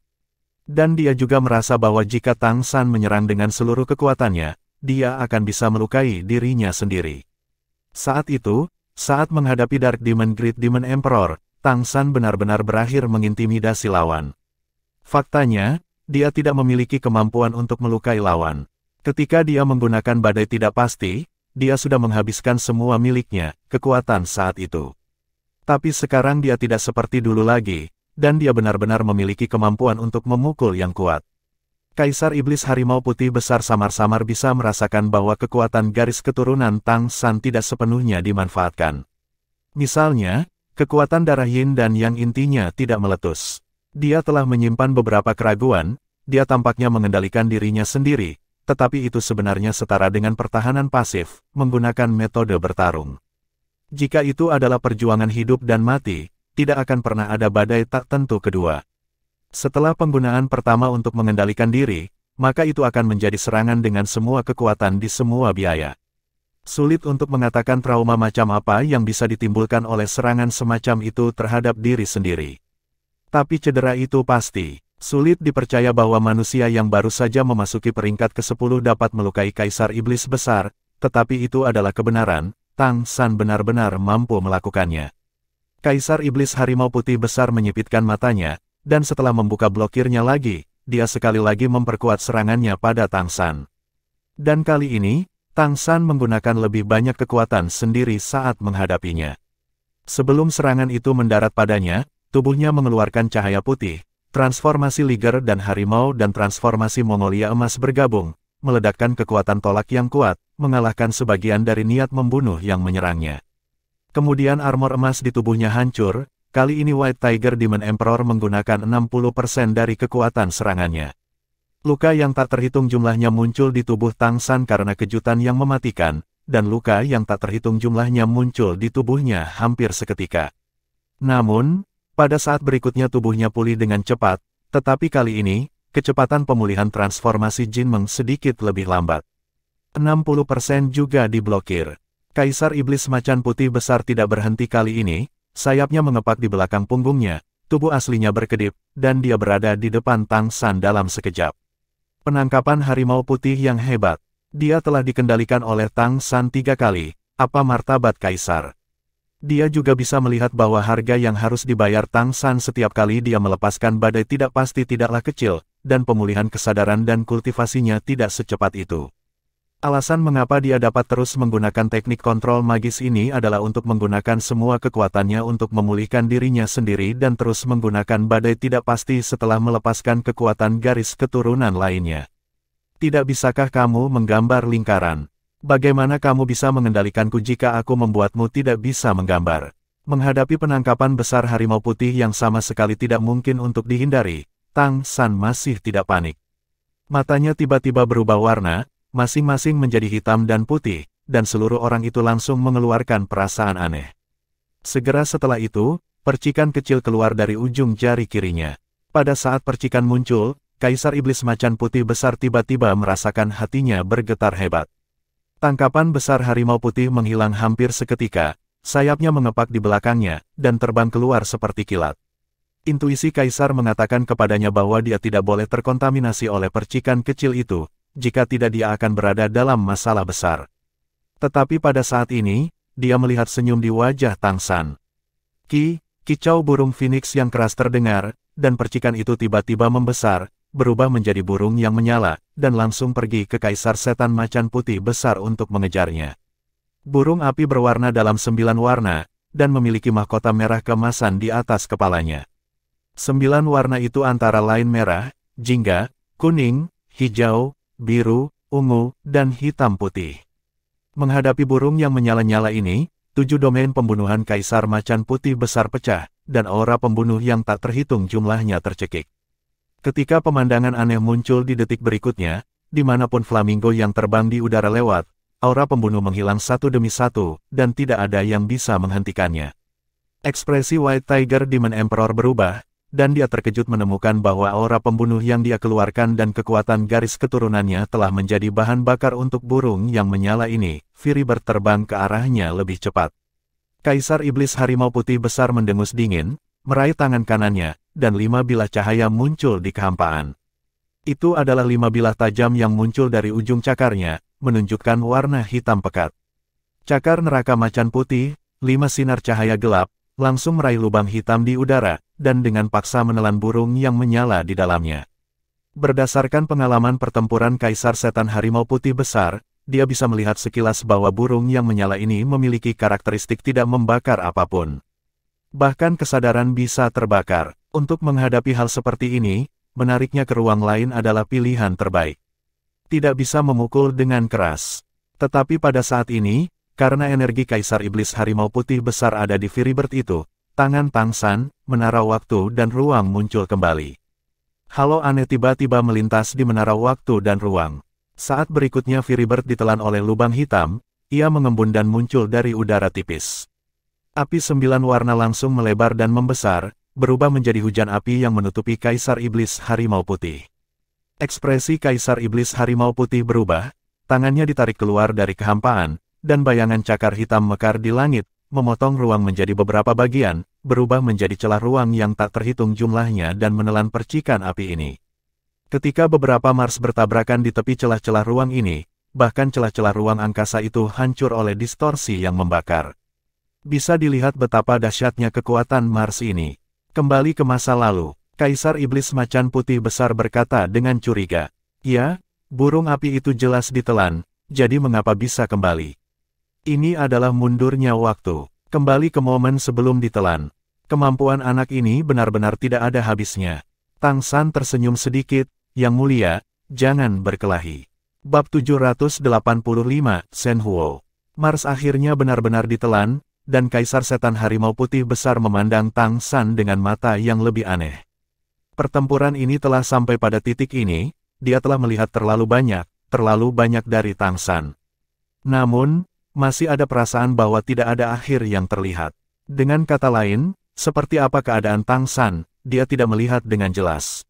Dan dia juga merasa bahwa jika Tang San menyerang dengan seluruh kekuatannya, dia akan bisa melukai dirinya sendiri. Saat itu, saat menghadapi Dark Demon Great Demon Emperor, Tang San benar-benar berakhir mengintimidasi lawan. Faktanya, dia tidak memiliki kemampuan untuk melukai lawan. Ketika dia menggunakan badai tidak pasti, dia sudah menghabiskan semua miliknya, kekuatan saat itu. Tapi sekarang dia tidak seperti dulu lagi, dan dia benar-benar memiliki kemampuan untuk memukul yang kuat. Kaisar Iblis Harimau Putih Besar samar-samar bisa merasakan bahwa kekuatan garis keturunan Tang San tidak sepenuhnya dimanfaatkan. Misalnya, kekuatan darah Yin dan Yang intinya tidak meletus. Dia telah menyimpan beberapa keraguan, dia tampaknya mengendalikan dirinya sendiri, tetapi itu sebenarnya setara dengan pertahanan pasif, menggunakan metode bertarung. Jika itu adalah perjuangan hidup dan mati, tidak akan pernah ada badai tak tentu kedua. Setelah penggunaan pertama untuk mengendalikan diri, maka itu akan menjadi serangan dengan semua kekuatan di semua biaya. Sulit untuk mengatakan trauma macam apa yang bisa ditimbulkan oleh serangan semacam itu terhadap diri sendiri. Tapi cedera itu pasti. Sulit dipercaya bahwa manusia yang baru saja memasuki peringkat ke-10 dapat melukai Kaisar Iblis Besar, tetapi itu adalah kebenaran, Tang San benar-benar mampu melakukannya. Kaisar Iblis Harimau Putih Besar menyipitkan matanya, dan setelah membuka blokirnya lagi, dia sekali lagi memperkuat serangannya pada Tang San. Dan kali ini, Tang San menggunakan lebih banyak kekuatan sendiri saat menghadapinya. Sebelum serangan itu mendarat padanya, tubuhnya mengeluarkan cahaya putih, transformasi liger dan harimau dan transformasi Mongolia emas bergabung, meledakkan kekuatan tolak yang kuat, mengalahkan sebagian dari niat membunuh yang menyerangnya. Kemudian armor emas di tubuhnya hancur, kali ini White Tiger Demon Emperor menggunakan 60% dari kekuatan serangannya. Luka yang tak terhitung jumlahnya muncul di tubuh Tang San karena kejutan yang mematikan, dan luka yang tak terhitung jumlahnya muncul di tubuhnya hampir seketika. Namun, pada saat berikutnya tubuhnya pulih dengan cepat, tetapi kali ini, kecepatan pemulihan transformasi Jin Meng sedikit lebih lambat. 60% juga diblokir. Kaisar Iblis Macan Putih Besar tidak berhenti kali ini, sayapnya mengepak di belakang punggungnya, tubuh aslinya berkedip, dan dia berada di depan Tang San dalam sekejap. Penangkapan harimau putih yang hebat. Dia telah dikendalikan oleh Tang San 3 kali, apa martabat Kaisar. Dia juga bisa melihat bahwa harga yang harus dibayar Tang San setiap kali dia melepaskan badai tidak pasti tidaklah kecil, dan pemulihan kesadaran dan kultivasinya tidak secepat itu. Alasan mengapa dia dapat terus menggunakan teknik kontrol magis ini adalah untuk menggunakan semua kekuatannya untuk memulihkan dirinya sendiri dan terus menggunakan badai tidak pasti setelah melepaskan kekuatan garis keturunan lainnya. Tidak bisakah kamu menggambar lingkaran? Bagaimana kamu bisa mengendalikanku jika aku membuatmu tidak bisa menggambar? Menghadapi penangkapan besar harimau putih yang sama sekali tidak mungkin untuk dihindari, Tang San masih tidak panik. Matanya tiba-tiba berubah warna, masing-masing menjadi hitam dan putih, dan seluruh orang itu langsung mengeluarkan perasaan aneh. Segera setelah itu, percikan kecil keluar dari ujung jari kirinya. Pada saat percikan muncul, Kaisar Iblis Macan Putih Besar tiba-tiba merasakan hatinya bergetar hebat. Tangkapan besar harimau putih menghilang hampir seketika, sayapnya mengepak di belakangnya, dan terbang keluar seperti kilat. Intuisi Kaisar mengatakan kepadanya bahwa dia tidak boleh terkontaminasi oleh percikan kecil itu, jika tidak dia akan berada dalam masalah besar. Tetapi pada saat ini, dia melihat senyum di wajah Tang San. Kicau burung phoenix yang keras terdengar, dan percikan itu tiba-tiba membesar, berubah menjadi burung yang menyala, dan langsung pergi ke Kaisar Setan Macan Putih Besar untuk mengejarnya. Burung api berwarna dalam 9 warna, dan memiliki mahkota merah keemasan di atas kepalanya. 9 warna itu antara lain merah, jingga, kuning, hijau, biru, ungu, dan hitam putih. Menghadapi burung yang menyala-nyala ini, 7 domain pembunuhan Kaisar Macan Putih Besar pecah, dan aura pembunuh yang tak terhitung jumlahnya tercekik. Ketika pemandangan aneh muncul di detik berikutnya, dimanapun flamingo yang terbang di udara lewat, aura pembunuh menghilang satu demi satu, dan tidak ada yang bisa menghentikannya. Ekspresi White Tiger Demon Emperor berubah, dan dia terkejut menemukan bahwa aura pembunuh yang dia keluarkan dan kekuatan garis keturunannya telah menjadi bahan bakar untuk burung yang menyala ini. Firibird terbang ke arahnya lebih cepat. Kaisar Iblis Harimau Putih Besar mendengus dingin, meraih tangan kanannya, dan 5 bilah cahaya muncul di kehampaan. Itu adalah 5 bilah tajam yang muncul dari ujung cakarnya, menunjukkan warna hitam pekat. Cakar neraka macan putih, 5 sinar cahaya gelap, langsung meraih lubang hitam di udara, dan dengan paksa menelan burung yang menyala di dalamnya. Berdasarkan pengalaman pertempuran Kaisar Setan Harimau Putih Besar, dia bisa melihat sekilas bahwa burung yang menyala ini memiliki karakteristik tidak membakar apapun. Bahkan kesadaran bisa terbakar. Untuk menghadapi hal seperti ini, menariknya ke ruang lain adalah pilihan terbaik. Tidak bisa memukul dengan keras. Tetapi pada saat ini, karena energi Kaisar Iblis Harimau Putih Besar ada di Firibird itu, tangan Tang San, menara waktu dan ruang muncul kembali. Halo aneh tiba-tiba melintas di menara waktu dan ruang. Saat berikutnya Firibird ditelan oleh lubang hitam, ia mengembun dan muncul dari udara tipis. Api 9 warna langsung melebar dan membesar, berubah menjadi hujan api yang menutupi Kaisar Iblis Harimau Putih. Ekspresi Kaisar Iblis Harimau Putih berubah, tangannya ditarik keluar dari kehampaan, dan bayangan cakar hitam mekar di langit, memotong ruang menjadi beberapa bagian, berubah menjadi celah ruang yang tak terhitung jumlahnya dan menelan percikan api ini. Ketika beberapa Mars bertabrakan di tepi celah-celah ruang ini, bahkan celah-celah ruang angkasa itu hancur oleh distorsi yang membakar. Bisa dilihat betapa dahsyatnya kekuatan Mars ini. Kembali ke masa lalu, Kaisar Iblis Macan Putih Besar berkata dengan curiga, "Ya, burung api itu jelas ditelan, jadi mengapa bisa kembali?" Ini adalah mundurnya waktu, kembali ke momen sebelum ditelan. Kemampuan anak ini benar-benar tidak ada habisnya. Tang San tersenyum sedikit, "Yang mulia, jangan berkelahi." Bab 785, Shenhuo. Mars akhirnya benar-benar ditelan, dan Kaisar Setan Harimau Putih Besar memandang Tang San dengan mata yang lebih aneh. Pertempuran ini telah sampai pada titik ini, dia telah melihat terlalu banyak dari Tang San. Namun, masih ada perasaan bahwa tidak ada akhir yang terlihat. Dengan kata lain, seperti apa keadaan Tang San, dia tidak melihat dengan jelas.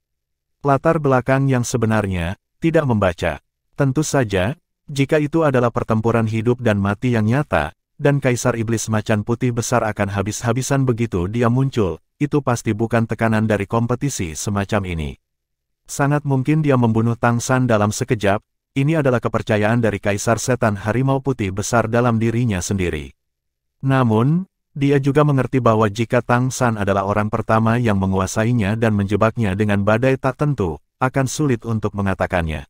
Latar belakang yang sebenarnya, tidak membaca. Tentu saja, jika itu adalah pertempuran hidup dan mati yang nyata, dan Kaisar Iblis Macan Putih Besar akan habis-habisan begitu dia muncul, itu pasti bukan tekanan dari kompetisi semacam ini. Sangat mungkin dia membunuh Tang San dalam sekejap, ini adalah kepercayaan dari Kaisar Setan Harimau Putih Besar dalam dirinya sendiri. Namun, dia juga mengerti bahwa jika Tang San adalah orang pertama yang menguasainya dan menjebaknya dengan badai tak tentu, akan sulit untuk mengatakannya.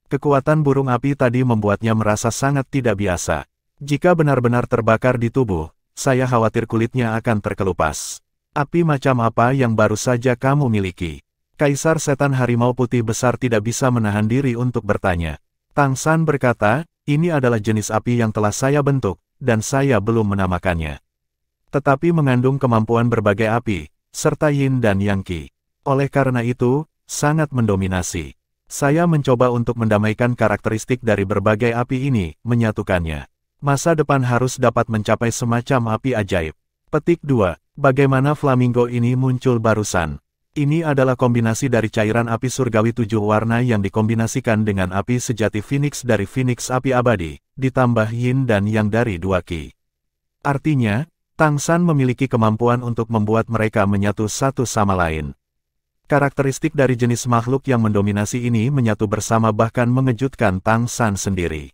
Kekuatan burung api tadi membuatnya merasa sangat tidak biasa. Jika benar-benar terbakar di tubuh, saya khawatir kulitnya akan terkelupas. Api macam apa yang baru saja kamu miliki? Kaisar Setan Harimau Putih Besar tidak bisa menahan diri untuk bertanya. Tang San berkata, "Ini adalah jenis api yang telah saya bentuk, dan saya belum menamakannya. Tetapi mengandung kemampuan berbagai api, serta yin dan yang qi. Oleh karena itu, sangat mendominasi. Saya mencoba untuk mendamaikan karakteristik dari berbagai api ini, menyatukannya. Masa depan harus dapat mencapai semacam api ajaib." Petik 2. Bagaimana flamingo ini muncul barusan? Ini adalah kombinasi dari cairan api surgawi 7 warna yang dikombinasikan dengan api sejati Phoenix dari Phoenix api abadi, ditambah yin dan yang dari 2 qi. Artinya, Tang San memiliki kemampuan untuk membuat mereka menyatu satu sama lain. Karakteristik dari jenis makhluk yang mendominasi ini menyatu bersama bahkan mengejutkan Tang San sendiri.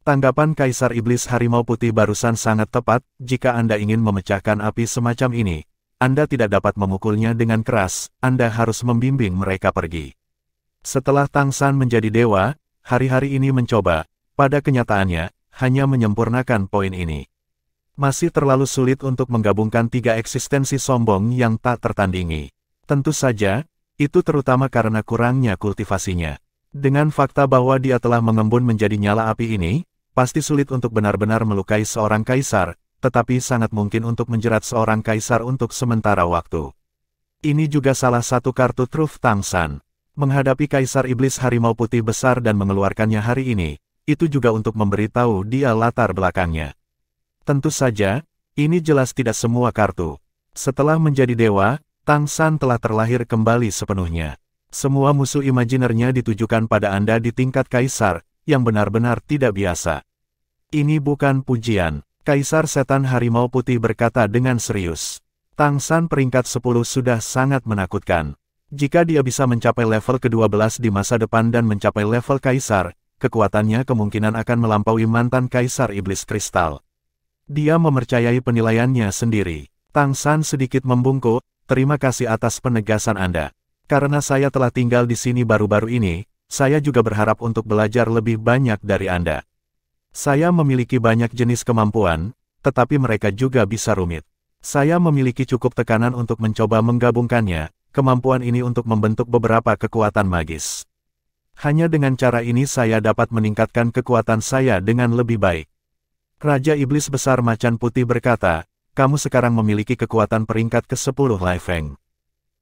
Tanggapan Kaisar Iblis Harimau Putih barusan sangat tepat, jika Anda ingin memecahkan api semacam ini, Anda tidak dapat memukulnya dengan keras, Anda harus membimbing mereka pergi. Setelah Tang San menjadi dewa, hari-hari ini mencoba, pada kenyataannya, hanya menyempurnakan poin ini. Masih terlalu sulit untuk menggabungkan 3 eksistensi sombong yang tak tertandingi. Tentu saja, itu terutama karena kurangnya kultivasinya. Dengan fakta bahwa dia telah mengembun menjadi nyala api ini, pasti sulit untuk benar-benar melukai seorang kaisar, tetapi sangat mungkin untuk menjerat seorang kaisar untuk sementara waktu. Ini juga salah satu kartu truf Tang San. Menghadapi Kaisar Iblis Harimau Putih Besar dan mengeluarkannya hari ini, itu juga untuk memberitahu dia latar belakangnya. Tentu saja, Ini jelas tidak semua kartu. Setelah menjadi dewa, Tang San telah terlahir kembali sepenuhnya. Semua musuh imajinernya ditujukan pada Anda di tingkat kaisar, yang benar-benar tidak biasa. Ini bukan pujian. Kaisar Setan Harimau Putih berkata dengan serius. Tang San peringkat 10 sudah sangat menakutkan. Jika dia bisa mencapai level ke-12 di masa depan dan mencapai level kaisar, kekuatannya kemungkinan akan melampaui mantan kaisar iblis kristal. Dia mempercayai penilaiannya sendiri. Tang San sedikit membungkuk, terima kasih atas penegasan Anda. Karena saya telah tinggal di sini baru-baru ini, saya juga berharap untuk belajar lebih banyak dari Anda. Saya memiliki banyak jenis kemampuan, tetapi mereka juga bisa rumit. Saya memiliki cukup tekanan untuk mencoba menggabungkannya, kemampuan ini untuk membentuk beberapa kekuatan magis. Hanya dengan cara ini saya dapat meningkatkan kekuatan saya dengan lebih baik. Raja Iblis Besar Macan Putih berkata, kamu sekarang memiliki kekuatan peringkat ke-10 Lai Feng.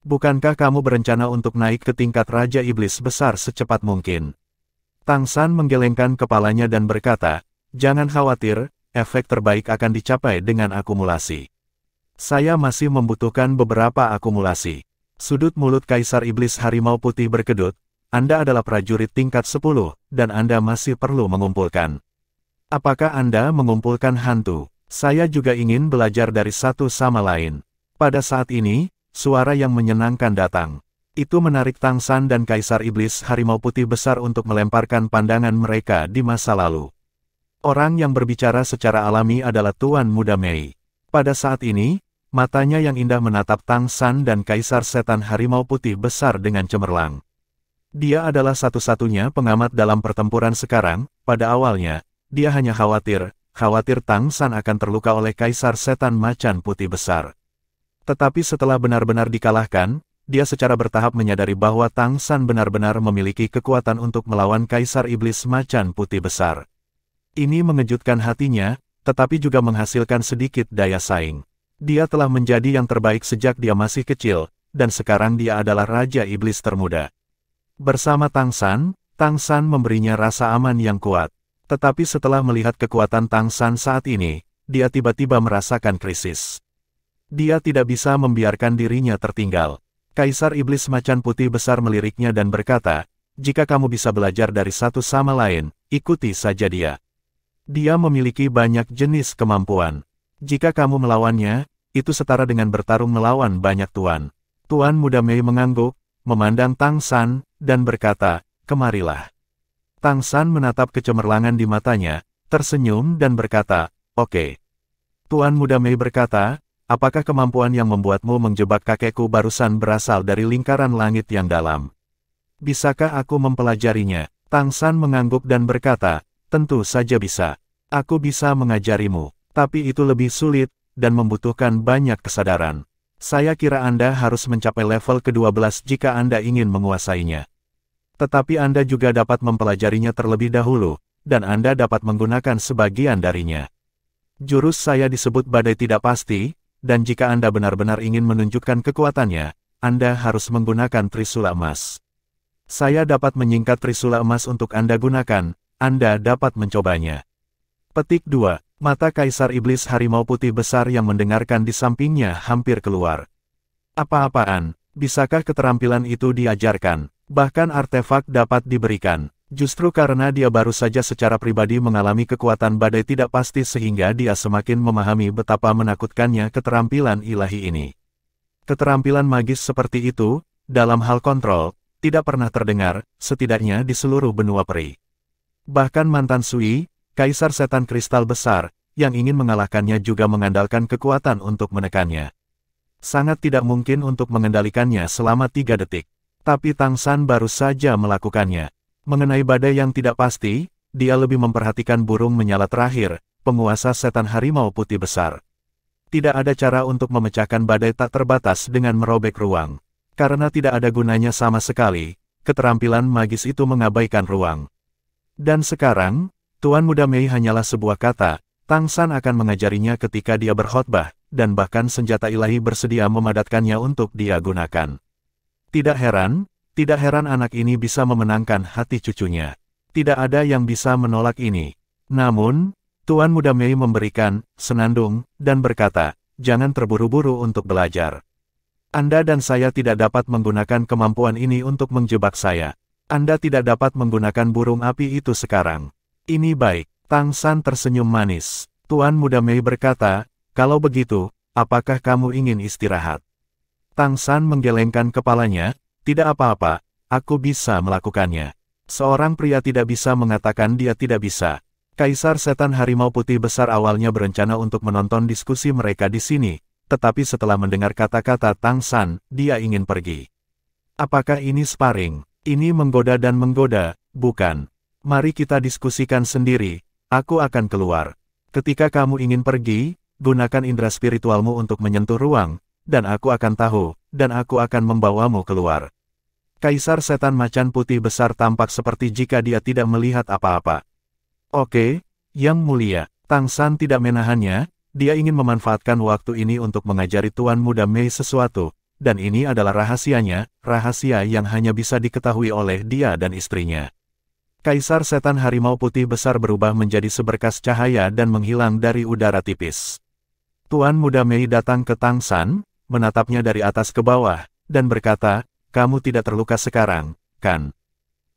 Bukankah kamu berencana untuk naik ke tingkat Raja Iblis Besar secepat mungkin? Tang San menggelengkan kepalanya dan berkata, jangan khawatir, efek terbaik akan dicapai dengan akumulasi. Saya masih membutuhkan beberapa akumulasi. Sudut mulut Kaisar Iblis Harimau Putih berkedut, Anda adalah prajurit tingkat 10, dan Anda masih perlu mengumpulkan. Apakah Anda mengumpulkan hantu? Saya juga ingin belajar dari satu sama lain. Pada saat ini, suara yang menyenangkan datang. Itu menarik Tang San dan Kaisar Iblis Harimau Putih Besar untuk melemparkan pandangan mereka di masa lalu. Orang yang berbicara secara alami adalah Tuan Muda Mei. Pada saat ini, matanya yang indah menatap Tang San dan Kaisar Setan Harimau Putih Besar dengan cemerlang. Dia adalah satu-satunya pengamat dalam pertempuran sekarang. Pada awalnya, dia hanya khawatir Tang San akan terluka oleh Kaisar Setan Macan Putih Besar. Tetapi setelah benar-benar dikalahkan, dia secara bertahap menyadari bahwa Tang San benar-benar memiliki kekuatan untuk melawan Kaisar Iblis Macan Putih Besar. Ini mengejutkan hatinya, tetapi juga menghasilkan sedikit daya saing. Dia telah menjadi yang terbaik sejak dia masih kecil, dan sekarang dia adalah Raja Iblis termuda. Bersama Tang San memberinya rasa aman yang kuat. Tetapi setelah melihat kekuatan Tang San saat ini, dia tiba-tiba merasakan krisis. Dia tidak bisa membiarkan dirinya tertinggal. Kaisar Iblis Macan Putih Besar meliriknya dan berkata, jika kamu bisa belajar dari satu sama lain, ikuti saja dia. Dia memiliki banyak jenis kemampuan. Jika kamu melawannya, itu setara dengan bertarung melawan banyak tuan. Tuan Muda Mei mengangguk, memandang Tang San, dan berkata, kemarilah. Tang San menatap kecemerlangan di matanya, tersenyum dan berkata, oke. Tuan Muda Mei berkata, apakah kemampuan yang membuatmu menjebak kakekku barusan berasal dari lingkaran langit yang dalam? Bisakah aku mempelajarinya? Tang San mengangguk dan berkata, tentu saja bisa. Aku bisa mengajarimu, tapi itu lebih sulit, dan membutuhkan banyak kesadaran. Saya kira Anda harus mencapai level ke-12 jika Anda ingin menguasainya. Tetapi Anda juga dapat mempelajarinya terlebih dahulu, dan Anda dapat menggunakan sebagian darinya. Jurus saya disebut badai tidak pasti, dan jika Anda benar-benar ingin menunjukkan kekuatannya, Anda harus menggunakan Trisula Emas. Saya dapat menyingkat Trisula Emas untuk Anda gunakan, Anda dapat mencobanya. Petik 2. Mata Kaisar Iblis Harimau Putih Besar yang mendengarkan di sampingnya hampir keluar. Apa-apaan, bisakah keterampilan itu diajarkan? Bahkan artefak dapat diberikan. Justru karena dia baru saja secara pribadi mengalami kekuatan badai tidak pasti sehingga dia semakin memahami betapa menakutkannya keterampilan ilahi ini. Keterampilan magis seperti itu, dalam hal kontrol, tidak pernah terdengar, setidaknya di seluruh benua peri. Bahkan mantan Sui, Kaisar Setan Kristal Besar, yang ingin mengalahkannya juga mengandalkan kekuatan untuk menekannya. Sangat tidak mungkin untuk mengendalikannya selama 3 detik. Tapi Tang San baru saja melakukannya. Mengenai badai yang tidak pasti, dia lebih memperhatikan burung menyala terakhir, penguasa Setan Harimau Putih Besar. Tidak ada cara untuk memecahkan badai tak terbatas dengan merobek ruang. Karena tidak ada gunanya sama sekali, keterampilan magis itu mengabaikan ruang. Dan sekarang, Tuan Muda Mei hanyalah sebuah kata, Tang San akan mengajarinya ketika dia berkhotbah, dan bahkan senjata ilahi bersedia memadatkannya untuk dia gunakan. Tidak heran anak ini bisa memenangkan hati cucunya. Tidak ada yang bisa menolak ini. Namun, Tuan Muda Mei memberikan senandung dan berkata, jangan terburu-buru untuk belajar. Anda dan saya tidak dapat menggunakan kemampuan ini untuk menjebak saya. Anda tidak dapat menggunakan burung api itu sekarang. Ini baik. Tang San tersenyum manis. Tuan Muda Mei berkata, kalau begitu, apakah kamu ingin istirahat? Tang San menggelengkan kepalanya, tidak apa-apa, aku bisa melakukannya. Seorang pria tidak bisa mengatakan dia tidak bisa. Kaisar Setan Harimau Putih Besar awalnya berencana untuk menonton diskusi mereka di sini, tetapi setelah mendengar kata-kata Tang San, dia ingin pergi. Apakah ini sparring? Ini menggoda dan menggoda, bukan? Mari kita diskusikan sendiri, aku akan keluar. Ketika kamu ingin pergi, gunakan indera spiritualmu untuk menyentuh ruang, dan aku akan tahu, dan aku akan membawamu keluar. Kaisar Setan Macan Putih Besar tampak seperti jika dia tidak melihat apa-apa. Oke, Yang Mulia, Tang San tidak menahannya, dia ingin memanfaatkan waktu ini untuk mengajari Tuan Muda Mei sesuatu, dan ini adalah rahasianya, rahasia yang hanya bisa diketahui oleh dia dan istrinya. Kaisar Setan Harimau Putih Besar berubah menjadi seberkas cahaya dan menghilang dari udara tipis. Tuan Muda Mei datang ke Tang San, menatapnya dari atas ke bawah, dan berkata, kamu tidak terluka sekarang, kan?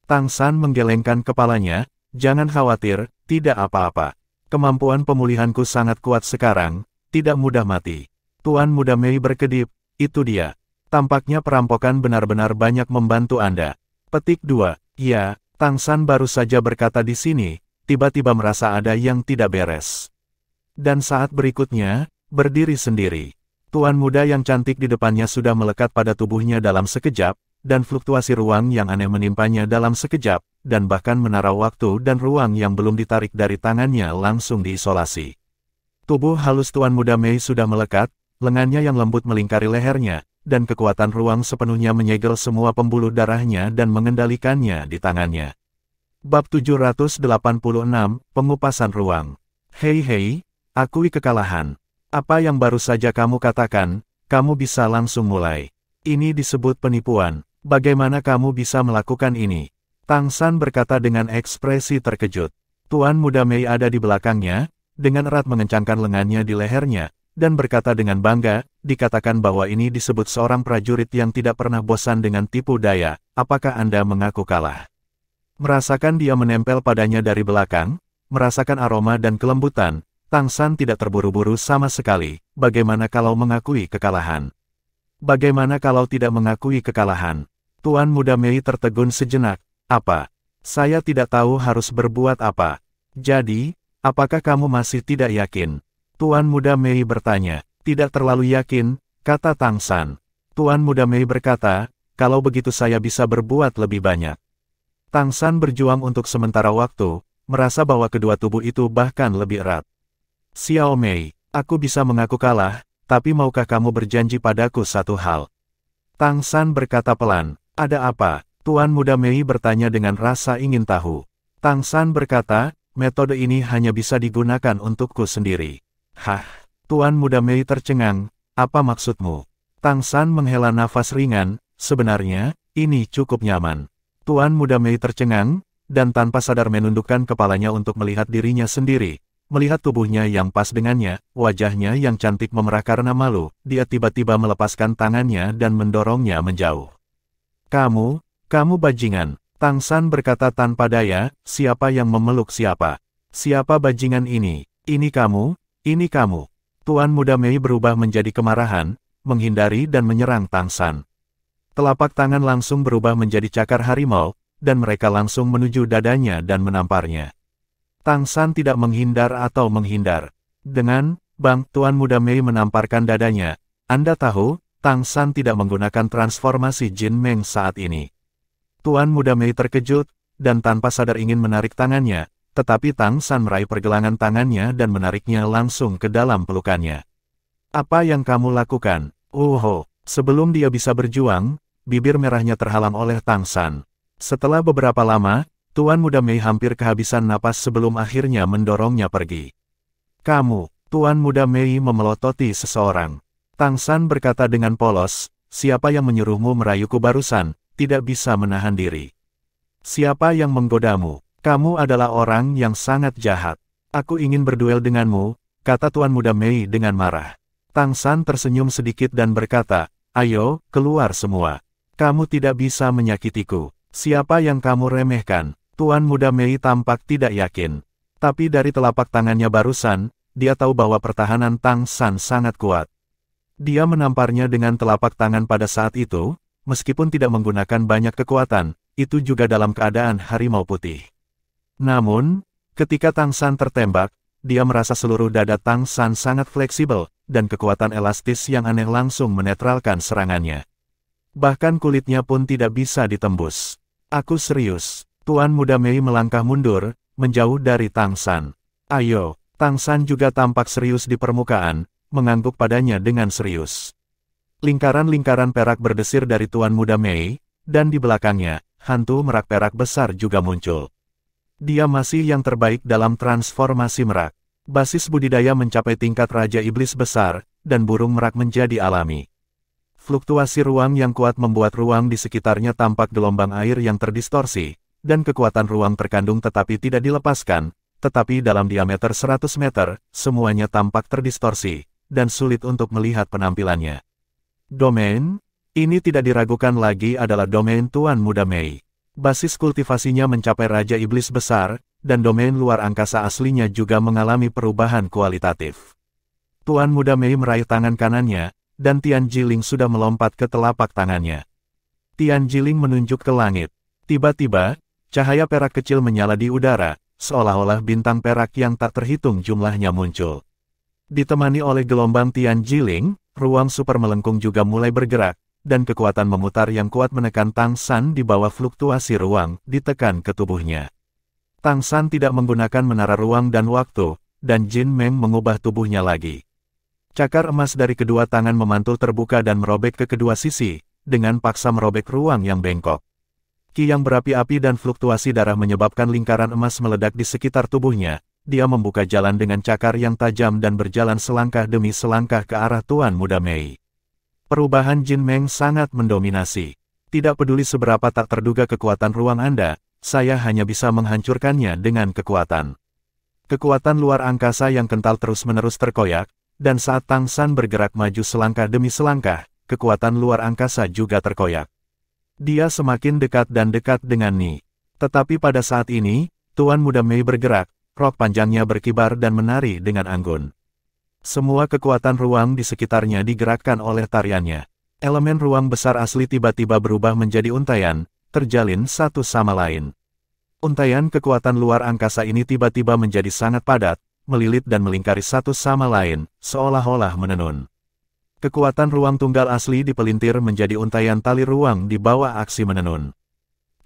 Tang San menggelengkan kepalanya, jangan khawatir, tidak apa-apa. Kemampuan pemulihanku sangat kuat sekarang, tidak mudah mati. Tuan Muda Mei berkedip, itu dia. Tampaknya perampokan benar-benar banyak membantu Anda. Petik 2, ya, Tang San baru saja berkata di sini, tiba-tiba merasa ada yang tidak beres. Dan saat berikutnya, berdiri sendiri. Tuan muda yang cantik di depannya sudah melekat pada tubuhnya dalam sekejap, dan fluktuasi ruang yang aneh menimpanya dalam sekejap, dan bahkan menara waktu dan ruang yang belum ditarik dari tangannya langsung diisolasi. Tubuh halus Tuan Muda Mei sudah melekat, lengannya yang lembut melingkari lehernya, dan kekuatan ruang sepenuhnya menyegel semua pembuluh darahnya dan mengendalikannya di tangannya. Bab 786, Pengupasan Ruang. Hei, akui kekalahan. Apa yang baru saja kamu katakan, kamu bisa langsung mulai. Ini disebut penipuan. Bagaimana kamu bisa melakukan ini? Tang San berkata dengan ekspresi terkejut. Tuan Muda Mei ada di belakangnya, dengan erat mengencangkan lengannya di lehernya, dan berkata dengan bangga, dikatakan bahwa ini disebut seorang prajurit yang tidak pernah bosan dengan tipu daya, apakah Anda mengaku kalah? Merasakan dia menempel padanya dari belakang, merasakan aroma dan kelembutan, Tang San tidak terburu-buru sama sekali, bagaimana kalau mengakui kekalahan? Bagaimana kalau tidak mengakui kekalahan? Tuan Muda Mei tertegun sejenak, apa? Saya tidak tahu harus berbuat apa. Jadi, apakah kamu masih tidak yakin? Tuan Muda Mei bertanya, tidak terlalu yakin, kata Tang San. Tuan Muda Mei berkata, kalau begitu saya bisa berbuat lebih banyak. Tang San berjuang untuk sementara waktu, merasa bahwa kedua tubuh itu bahkan lebih erat. Xiao Mei, aku bisa mengaku kalah, tapi maukah kamu berjanji padaku satu hal? Tang San berkata pelan, ada apa? Tuan Muda Mei bertanya dengan rasa ingin tahu. Tang San berkata, metode ini hanya bisa digunakan untukku sendiri. Hah? Tuan Muda Mei tercengang, apa maksudmu? Tang San menghela nafas ringan, sebenarnya, ini cukup nyaman. Tuan Muda Mei tercengang, dan tanpa sadar menundukkan kepalanya untuk melihat dirinya sendiri. Melihat tubuhnya yang pas dengannya, wajahnya yang cantik memerah karena malu, dia tiba-tiba melepaskan tangannya dan mendorongnya menjauh. Kamu bajingan. Tang San berkata tanpa daya, siapa yang memeluk siapa? Siapa bajingan ini? Ini kamu? Ini kamu. Tuan Muda Mei berubah menjadi kemarahan, menghindari dan menyerang Tang San. Telapak tangan langsung berubah menjadi cakar harimau, dan mereka langsung menuju dadanya dan menamparnya. Tang San tidak menghindar atau menghindar. Dengan bang, Tuan Muda Mei menamparkan dadanya. Anda tahu, Tang San tidak menggunakan transformasi Jin Meng saat ini. Tuan Muda Mei terkejut, dan tanpa sadar ingin menarik tangannya, tetapi Tang San meraih pergelangan tangannya dan menariknya langsung ke dalam pelukannya. Apa yang kamu lakukan? Sebelum dia bisa berjuang, bibir merahnya terhalang oleh Tang San. Setelah beberapa lama, Tuan Muda Mei hampir kehabisan napas sebelum akhirnya mendorongnya pergi. Kamu, Tuan Muda Mei memelototi seseorang. Tang San berkata dengan polos, siapa yang menyuruhmu merayuku barusan, tidak bisa menahan diri. Siapa yang menggodamu? Kamu adalah orang yang sangat jahat. Aku ingin berduel denganmu, kata Tuan Muda Mei dengan marah. Tang San tersenyum sedikit dan berkata, ayo, keluar semua. Kamu tidak bisa menyakitiku. Siapa yang kamu remehkan? Tuan Muda Mei tampak tidak yakin. Tapi dari telapak tangannya barusan, dia tahu bahwa pertahanan Tang San sangat kuat. Dia menamparnya dengan telapak tangan pada saat itu, meskipun tidak menggunakan banyak kekuatan, itu juga dalam keadaan harimau putih. Namun, ketika Tang San tertembak, dia merasa seluruh dada Tang San sangat fleksibel, dan kekuatan elastis yang aneh langsung menetralkan serangannya. Bahkan kulitnya pun tidak bisa ditembus. Aku serius. Tuan Muda Mei melangkah mundur, menjauh dari Tang San. Ayo, Tang San juga tampak serius di permukaan, mengangguk padanya dengan serius. Lingkaran-lingkaran perak berdesir dari Tuan Muda Mei, dan di belakangnya, hantu merak perak besar juga muncul. Dia masih yang terbaik dalam transformasi merak. Basis budidaya mencapai tingkat Raja Iblis besar, dan burung merak menjadi alami. Fluktuasi ruang yang kuat membuat ruang di sekitarnya tampak gelombang air yang terdistorsi, dan kekuatan ruang terkandung tetapi tidak dilepaskan, tetapi dalam diameter 100 meter, semuanya tampak terdistorsi, dan sulit untuk melihat penampilannya. Domain? Ini tidak diragukan lagi adalah domain Tuan Muda Mei. Basis kultivasinya mencapai Raja Iblis besar, dan domain luar angkasa aslinya juga mengalami perubahan kualitatif. Tuan Muda Mei meraih tangan kanannya, dan Tian Jiling sudah melompat ke telapak tangannya. Tian Jiling menunjuk ke langit. Tiba-tiba, cahaya perak kecil menyala di udara, seolah-olah bintang perak yang tak terhitung jumlahnya muncul. Ditemani oleh gelombang Tian Jiling, ruang super melengkung juga mulai bergerak, dan kekuatan memutar yang kuat menekan Tang San di bawah fluktuasi ruang, ditekan ke tubuhnya. Tang San tidak menggunakan menara ruang dan waktu, dan Jin Meng mengubah tubuhnya lagi. Cakar emas dari kedua tangan memantul terbuka dan merobek ke kedua sisi, dengan paksa merobek ruang yang bengkok. Ki yang berapi-api dan fluktuasi darah menyebabkan lingkaran emas meledak di sekitar tubuhnya. Dia membuka jalan dengan cakar yang tajam dan berjalan selangkah demi selangkah ke arah Tuan Muda Mei. Perubahan Jin Meng sangat mendominasi. Tidak peduli seberapa tak terduga kekuatan ruang Anda, saya hanya bisa menghancurkannya dengan kekuatan. Kekuatan luar angkasa yang kental terus-menerus terkoyak, dan saat Tang San bergerak maju selangkah demi selangkah, kekuatan luar angkasa juga terkoyak. Dia semakin dekat dan dekat dengan Ni. Tetapi pada saat ini, Tuan Muda Mei bergerak, rok panjangnya berkibar dan menari dengan anggun. Semua kekuatan ruang di sekitarnya digerakkan oleh tariannya. Elemen ruang besar asli tiba-tiba berubah menjadi untaian, terjalin satu sama lain. Untaian kekuatan luar angkasa ini tiba-tiba menjadi sangat padat, melilit dan melingkari satu sama lain, seolah-olah menenun. Kekuatan ruang tunggal asli dipelintir menjadi untaian tali ruang di bawah aksi menenun.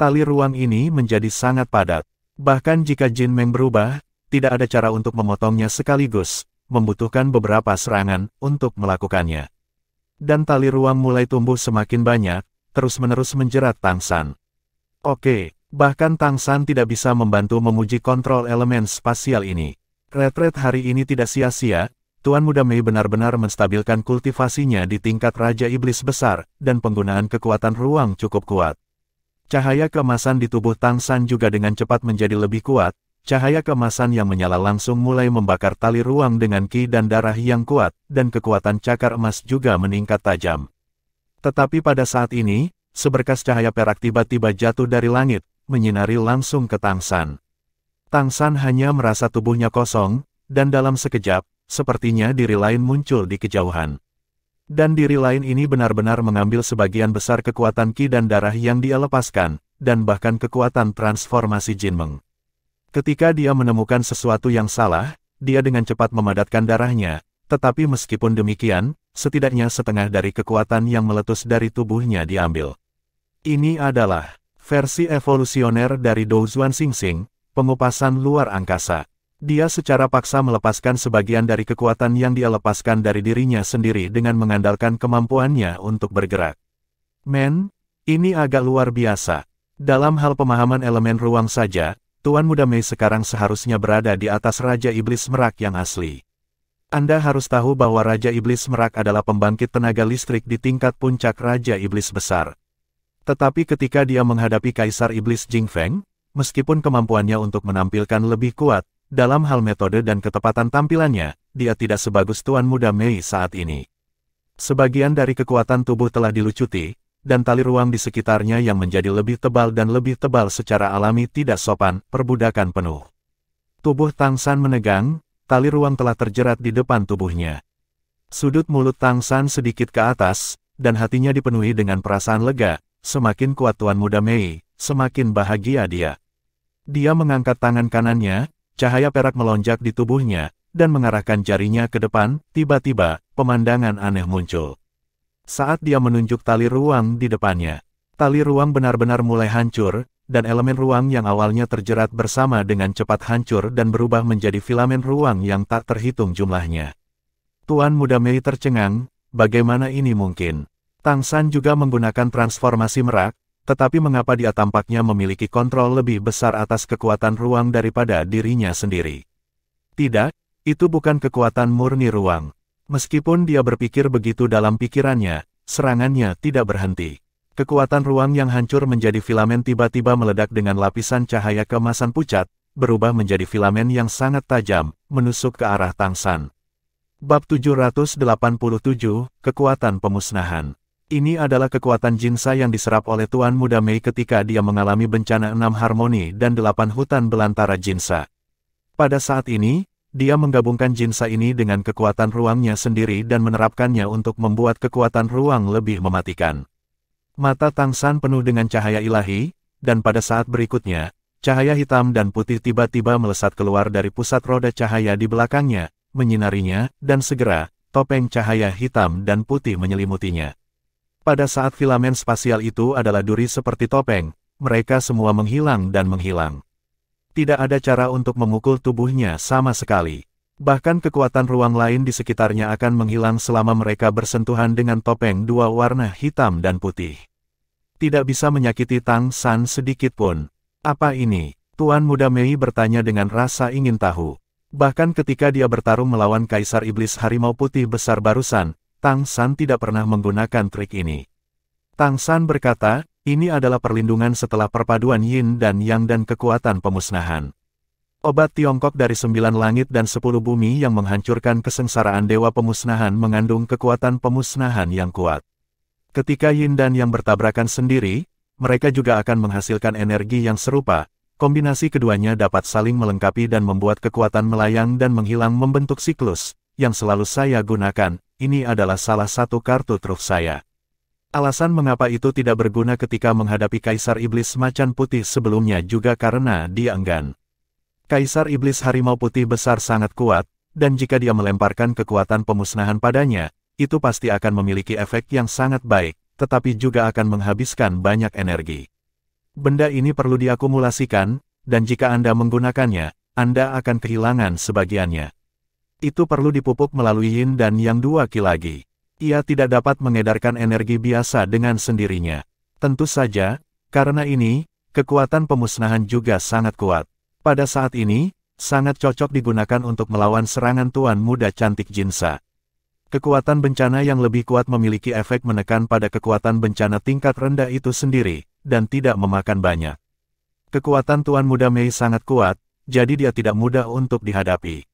Tali ruang ini menjadi sangat padat. Bahkan jika Jin Meng berubah, tidak ada cara untuk memotongnya sekaligus, membutuhkan beberapa serangan untuk melakukannya. Dan tali ruang mulai tumbuh semakin banyak, terus-menerus menjerat Tang San. Oke, bahkan Tang San tidak bisa membantu memuji kontrol elemen spasial ini. Retret hari ini tidak sia-sia. Tuan Muda Mei benar-benar menstabilkan kultivasinya di tingkat Raja Iblis besar, dan penggunaan kekuatan ruang cukup kuat. Cahaya keemasan di tubuh Tang San juga dengan cepat menjadi lebih kuat, cahaya keemasan yang menyala langsung mulai membakar tali ruang dengan ki dan darah yang kuat, dan kekuatan cakar emas juga meningkat tajam. Tetapi pada saat ini, seberkas cahaya perak tiba-tiba jatuh dari langit, menyinari langsung ke Tang San. Tang San hanya merasa tubuhnya kosong, dan dalam sekejap, sepertinya diri lain muncul di kejauhan. Dan diri lain ini benar-benar mengambil sebagian besar kekuatan ki dan darah yang dia lepaskan, dan bahkan kekuatan transformasi Jin Meng. Ketika dia menemukan sesuatu yang salah, dia dengan cepat memadatkan darahnya, tetapi meskipun demikian, setidaknya setengah dari kekuatan yang meletus dari tubuhnya diambil. Ini adalah versi evolusioner dari Douzuan Xingxing, pengupasan luar angkasa. Dia secara paksa melepaskan sebagian dari kekuatan yang dia lepaskan dari dirinya sendiri dengan mengandalkan kemampuannya untuk bergerak. Men, ini agak luar biasa. Dalam hal pemahaman elemen ruang saja, Tuan Muda Mei sekarang seharusnya berada di atas Raja Iblis Merak yang asli. Anda harus tahu bahwa Raja Iblis Merak adalah pembangkit tenaga listrik di tingkat puncak Raja Iblis Besar. Tetapi ketika dia menghadapi Kaisar Iblis Jing Feng, meskipun kemampuannya untuk menampilkan lebih kuat, dalam hal metode dan ketepatan tampilannya, dia tidak sebagus Tuan Muda Mei saat ini. Sebagian dari kekuatan tubuh telah dilucuti, dan tali ruang di sekitarnya yang menjadi lebih tebal dan lebih tebal secara alami tidak sopan, perbudakan penuh. Tubuh Tang San menegang, tali ruang telah terjerat di depan tubuhnya. Sudut mulut Tang San sedikit ke atas, dan hatinya dipenuhi dengan perasaan lega, semakin kuat Tuan Muda Mei, semakin bahagia dia. Dia mengangkat tangan kanannya, cahaya perak melonjak di tubuhnya, dan mengarahkan jarinya ke depan, tiba-tiba, pemandangan aneh muncul. Saat dia menunjuk tali ruang di depannya, tali ruang benar-benar mulai hancur, dan elemen ruang yang awalnya terjerat bersama dengan cepat hancur dan berubah menjadi filamen ruang yang tak terhitung jumlahnya. Tuan Muda Mei tercengang, bagaimana ini mungkin? Tang San juga menggunakan transformasi merak, tetapi mengapa dia tampaknya memiliki kontrol lebih besar atas kekuatan ruang daripada dirinya sendiri? Tidak, itu bukan kekuatan murni ruang. Meskipun dia berpikir begitu dalam pikirannya, serangannya tidak berhenti. Kekuatan ruang yang hancur menjadi filamen tiba-tiba meledak dengan lapisan cahaya keemasan pucat, berubah menjadi filamen yang sangat tajam, menusuk ke arah Tang San. Bab 787, Kekuatan Pemusnahan. Ini adalah kekuatan Jinsa yang diserap oleh Tuan Muda Mei ketika dia mengalami bencana 6 harmoni dan 8 hutan belantara Jinsa. Pada saat ini, dia menggabungkan Jinsa ini dengan kekuatan ruangnya sendiri dan menerapkannya untuk membuat kekuatan ruang lebih mematikan. Mata Tang San penuh dengan cahaya ilahi, dan pada saat berikutnya, cahaya hitam dan putih tiba-tiba melesat keluar dari pusat roda cahaya di belakangnya, menyinarinya, dan segera, topeng cahaya hitam dan putih menyelimutinya. Pada saat filamen spasial itu adalah duri seperti topeng, mereka semua menghilang dan menghilang. Tidak ada cara untuk memukul tubuhnya sama sekali. Bahkan kekuatan ruang lain di sekitarnya akan menghilang selama mereka bersentuhan dengan topeng dua warna hitam dan putih. Tidak bisa menyakiti Tang San sedikit pun. Apa ini? Tuan Muda Mei bertanya dengan rasa ingin tahu. Bahkan ketika dia bertarung melawan Kaisar Iblis Harimau Putih besar barusan, Tang San tidak pernah menggunakan trik ini. Tang San berkata, ini adalah perlindungan setelah perpaduan Yin dan Yang dan kekuatan pemusnahan. Obat Tiongkok dari 9 langit dan 10 bumi yang menghancurkan kesengsaraan dewa pemusnahan mengandung kekuatan pemusnahan yang kuat. Ketika Yin dan Yang bertabrakan sendiri, mereka juga akan menghasilkan energi yang serupa. Kombinasi keduanya dapat saling melengkapi dan membuat kekuatan melayang dan menghilang membentuk siklus, yang selalu saya gunakan. Ini adalah salah satu kartu truf saya. Alasan mengapa itu tidak berguna ketika menghadapi Kaisar Iblis Macan Putih sebelumnya juga karena dia enggan. Kaisar Iblis Harimau Putih besar sangat kuat, dan jika dia melemparkan kekuatan pemusnahan padanya, itu pasti akan memiliki efek yang sangat baik, tetapi juga akan menghabiskan banyak energi. Benda ini perlu diakumulasikan, dan jika Anda menggunakannya, Anda akan kehilangan sebagiannya. Itu perlu dipupuk melalui Yin dan Yang 2 ki lagi. Ia tidak dapat mengedarkan energi biasa dengan sendirinya. Tentu saja, karena ini, kekuatan pemusnahan juga sangat kuat. Pada saat ini, sangat cocok digunakan untuk melawan serangan Tuan Muda Cantik Jinsa. Kekuatan bencana yang lebih kuat memiliki efek menekan pada kekuatan bencana tingkat rendah itu sendiri, dan tidak memakan banyak. Kekuatan Tuan Muda Mei sangat kuat, jadi dia tidak mudah untuk dihadapi.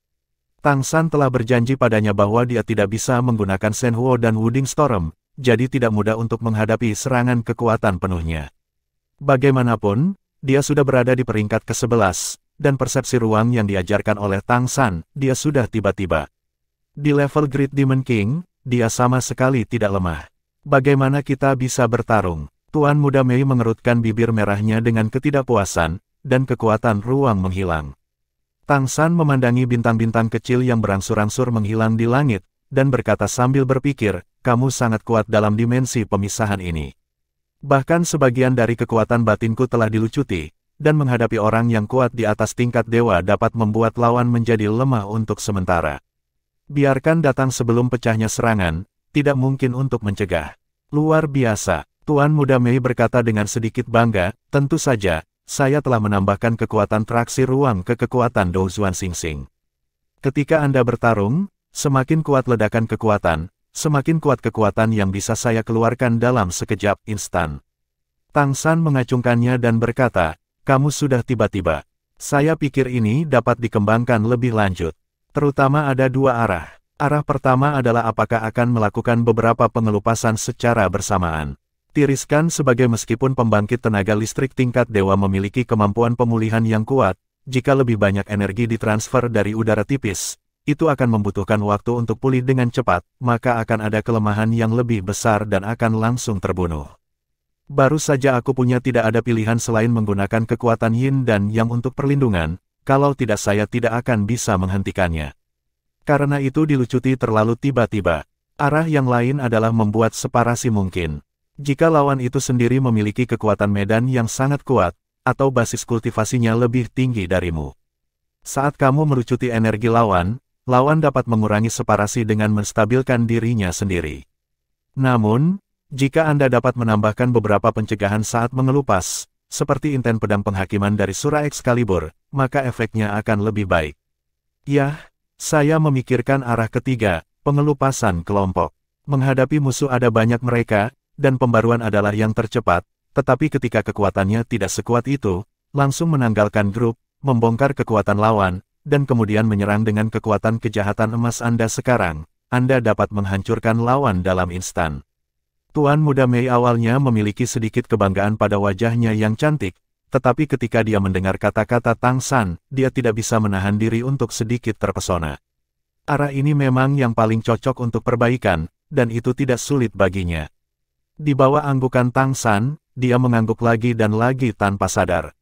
Tang San telah berjanji padanya bahwa dia tidak bisa menggunakan Shenhuo dan Wuding Storm, jadi tidak mudah untuk menghadapi serangan kekuatan penuhnya. Bagaimanapun, dia sudah berada di peringkat ke-11, dan persepsi ruang yang diajarkan oleh Tang San, dia sudah tiba-tiba. Di level Great Demon King, dia sama sekali tidak lemah. Bagaimana kita bisa bertarung? Tuan Muda Mei mengerutkan bibir merahnya dengan ketidakpuasan, dan kekuatan ruang menghilang. Tang San memandangi bintang-bintang kecil yang berangsur-angsur menghilang di langit, dan berkata sambil berpikir, kamu sangat kuat dalam dimensi pemisahan ini. Bahkan sebagian dari kekuatan batinku telah dilucuti, dan menghadapi orang yang kuat di atas tingkat dewa dapat membuat lawan menjadi lemah untuk sementara. Biarkan datang sebelum pecahnya serangan, tidak mungkin untuk mencegah. Luar biasa, Tuan Muda Mei berkata dengan sedikit bangga, tentu saja. Saya telah menambahkan kekuatan traksi ruang ke kekuatan Douzuan Xingxing. Ketika Anda bertarung, semakin kuat ledakan kekuatan, semakin kuat kekuatan yang bisa saya keluarkan dalam sekejap instan. Tang San mengacungkannya dan berkata, kamu sudah tiba-tiba. Saya pikir ini dapat dikembangkan lebih lanjut. Terutama ada dua arah. Arah pertama adalah apakah akan melakukan beberapa pengelupasan secara bersamaan. Tiriskan sebagai meskipun pembangkit tenaga listrik tingkat dewa memiliki kemampuan pemulihan yang kuat, jika lebih banyak energi ditransfer dari udara tipis, itu akan membutuhkan waktu untuk pulih dengan cepat, maka akan ada kelemahan yang lebih besar dan akan langsung terbunuh. Baru saja aku punya tidak ada pilihan selain menggunakan kekuatan yin dan yang untuk perlindungan, kalau tidak saya tidak akan bisa menghentikannya. Karena itu dilucuti terlalu tiba-tiba. Arah yang lain adalah membuat separasi mungkin. Jika lawan itu sendiri memiliki kekuatan medan yang sangat kuat, atau basis kultivasinya lebih tinggi darimu. Saat kamu melucuti energi lawan, lawan dapat mengurangi separasi dengan menstabilkan dirinya sendiri. Namun, jika Anda dapat menambahkan beberapa pencegahan saat mengelupas, seperti inten pedang penghakiman dari Surah Excalibur, maka efeknya akan lebih baik. Yah, saya memikirkan arah ketiga, pengelupasan kelompok. Menghadapi musuh ada banyak mereka, dan pembaruan adalah yang tercepat, tetapi ketika kekuatannya tidak sekuat itu, langsung menanggalkan grup, membongkar kekuatan lawan, dan kemudian menyerang dengan kekuatan kejahatan emas Anda sekarang, Anda dapat menghancurkan lawan dalam instan. Tuan Muda Mei awalnya memiliki sedikit kebanggaan pada wajahnya yang cantik, tetapi ketika dia mendengar kata-kata Tang San, dia tidak bisa menahan diri untuk sedikit terpesona. Arah ini memang yang paling cocok untuk perbaikan, dan itu tidak sulit baginya. Di bawah anggukan Tang San, dia mengangguk lagi dan lagi tanpa sadar.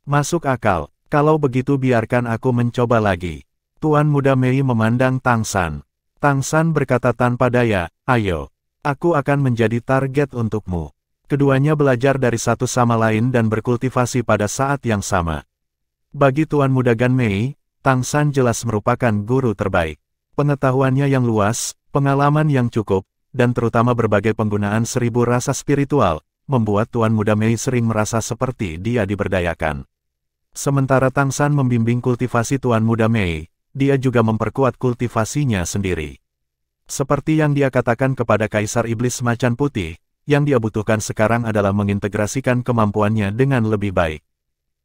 Masuk akal, kalau begitu biarkan aku mencoba lagi. Tuan Muda Mei memandang Tang San. Tang San berkata tanpa daya, ayo, aku akan menjadi target untukmu. Keduanya belajar dari satu sama lain dan berkultivasi pada saat yang sama. Bagi Tuan Muda Gan Mei, Tang San jelas merupakan guru terbaik. Pengetahuannya yang luas, pengalaman yang cukup, dan terutama berbagai penggunaan 1000 rasa spiritual, membuat Tuan Muda Mei sering merasa seperti dia diberdayakan. Sementara Tang San membimbing kultivasi Tuan Muda Mei, dia juga memperkuat kultivasinya sendiri. Seperti yang dia katakan kepada Kaisar Iblis Macan Putih, yang dia butuhkan sekarang adalah mengintegrasikan kemampuannya dengan lebih baik.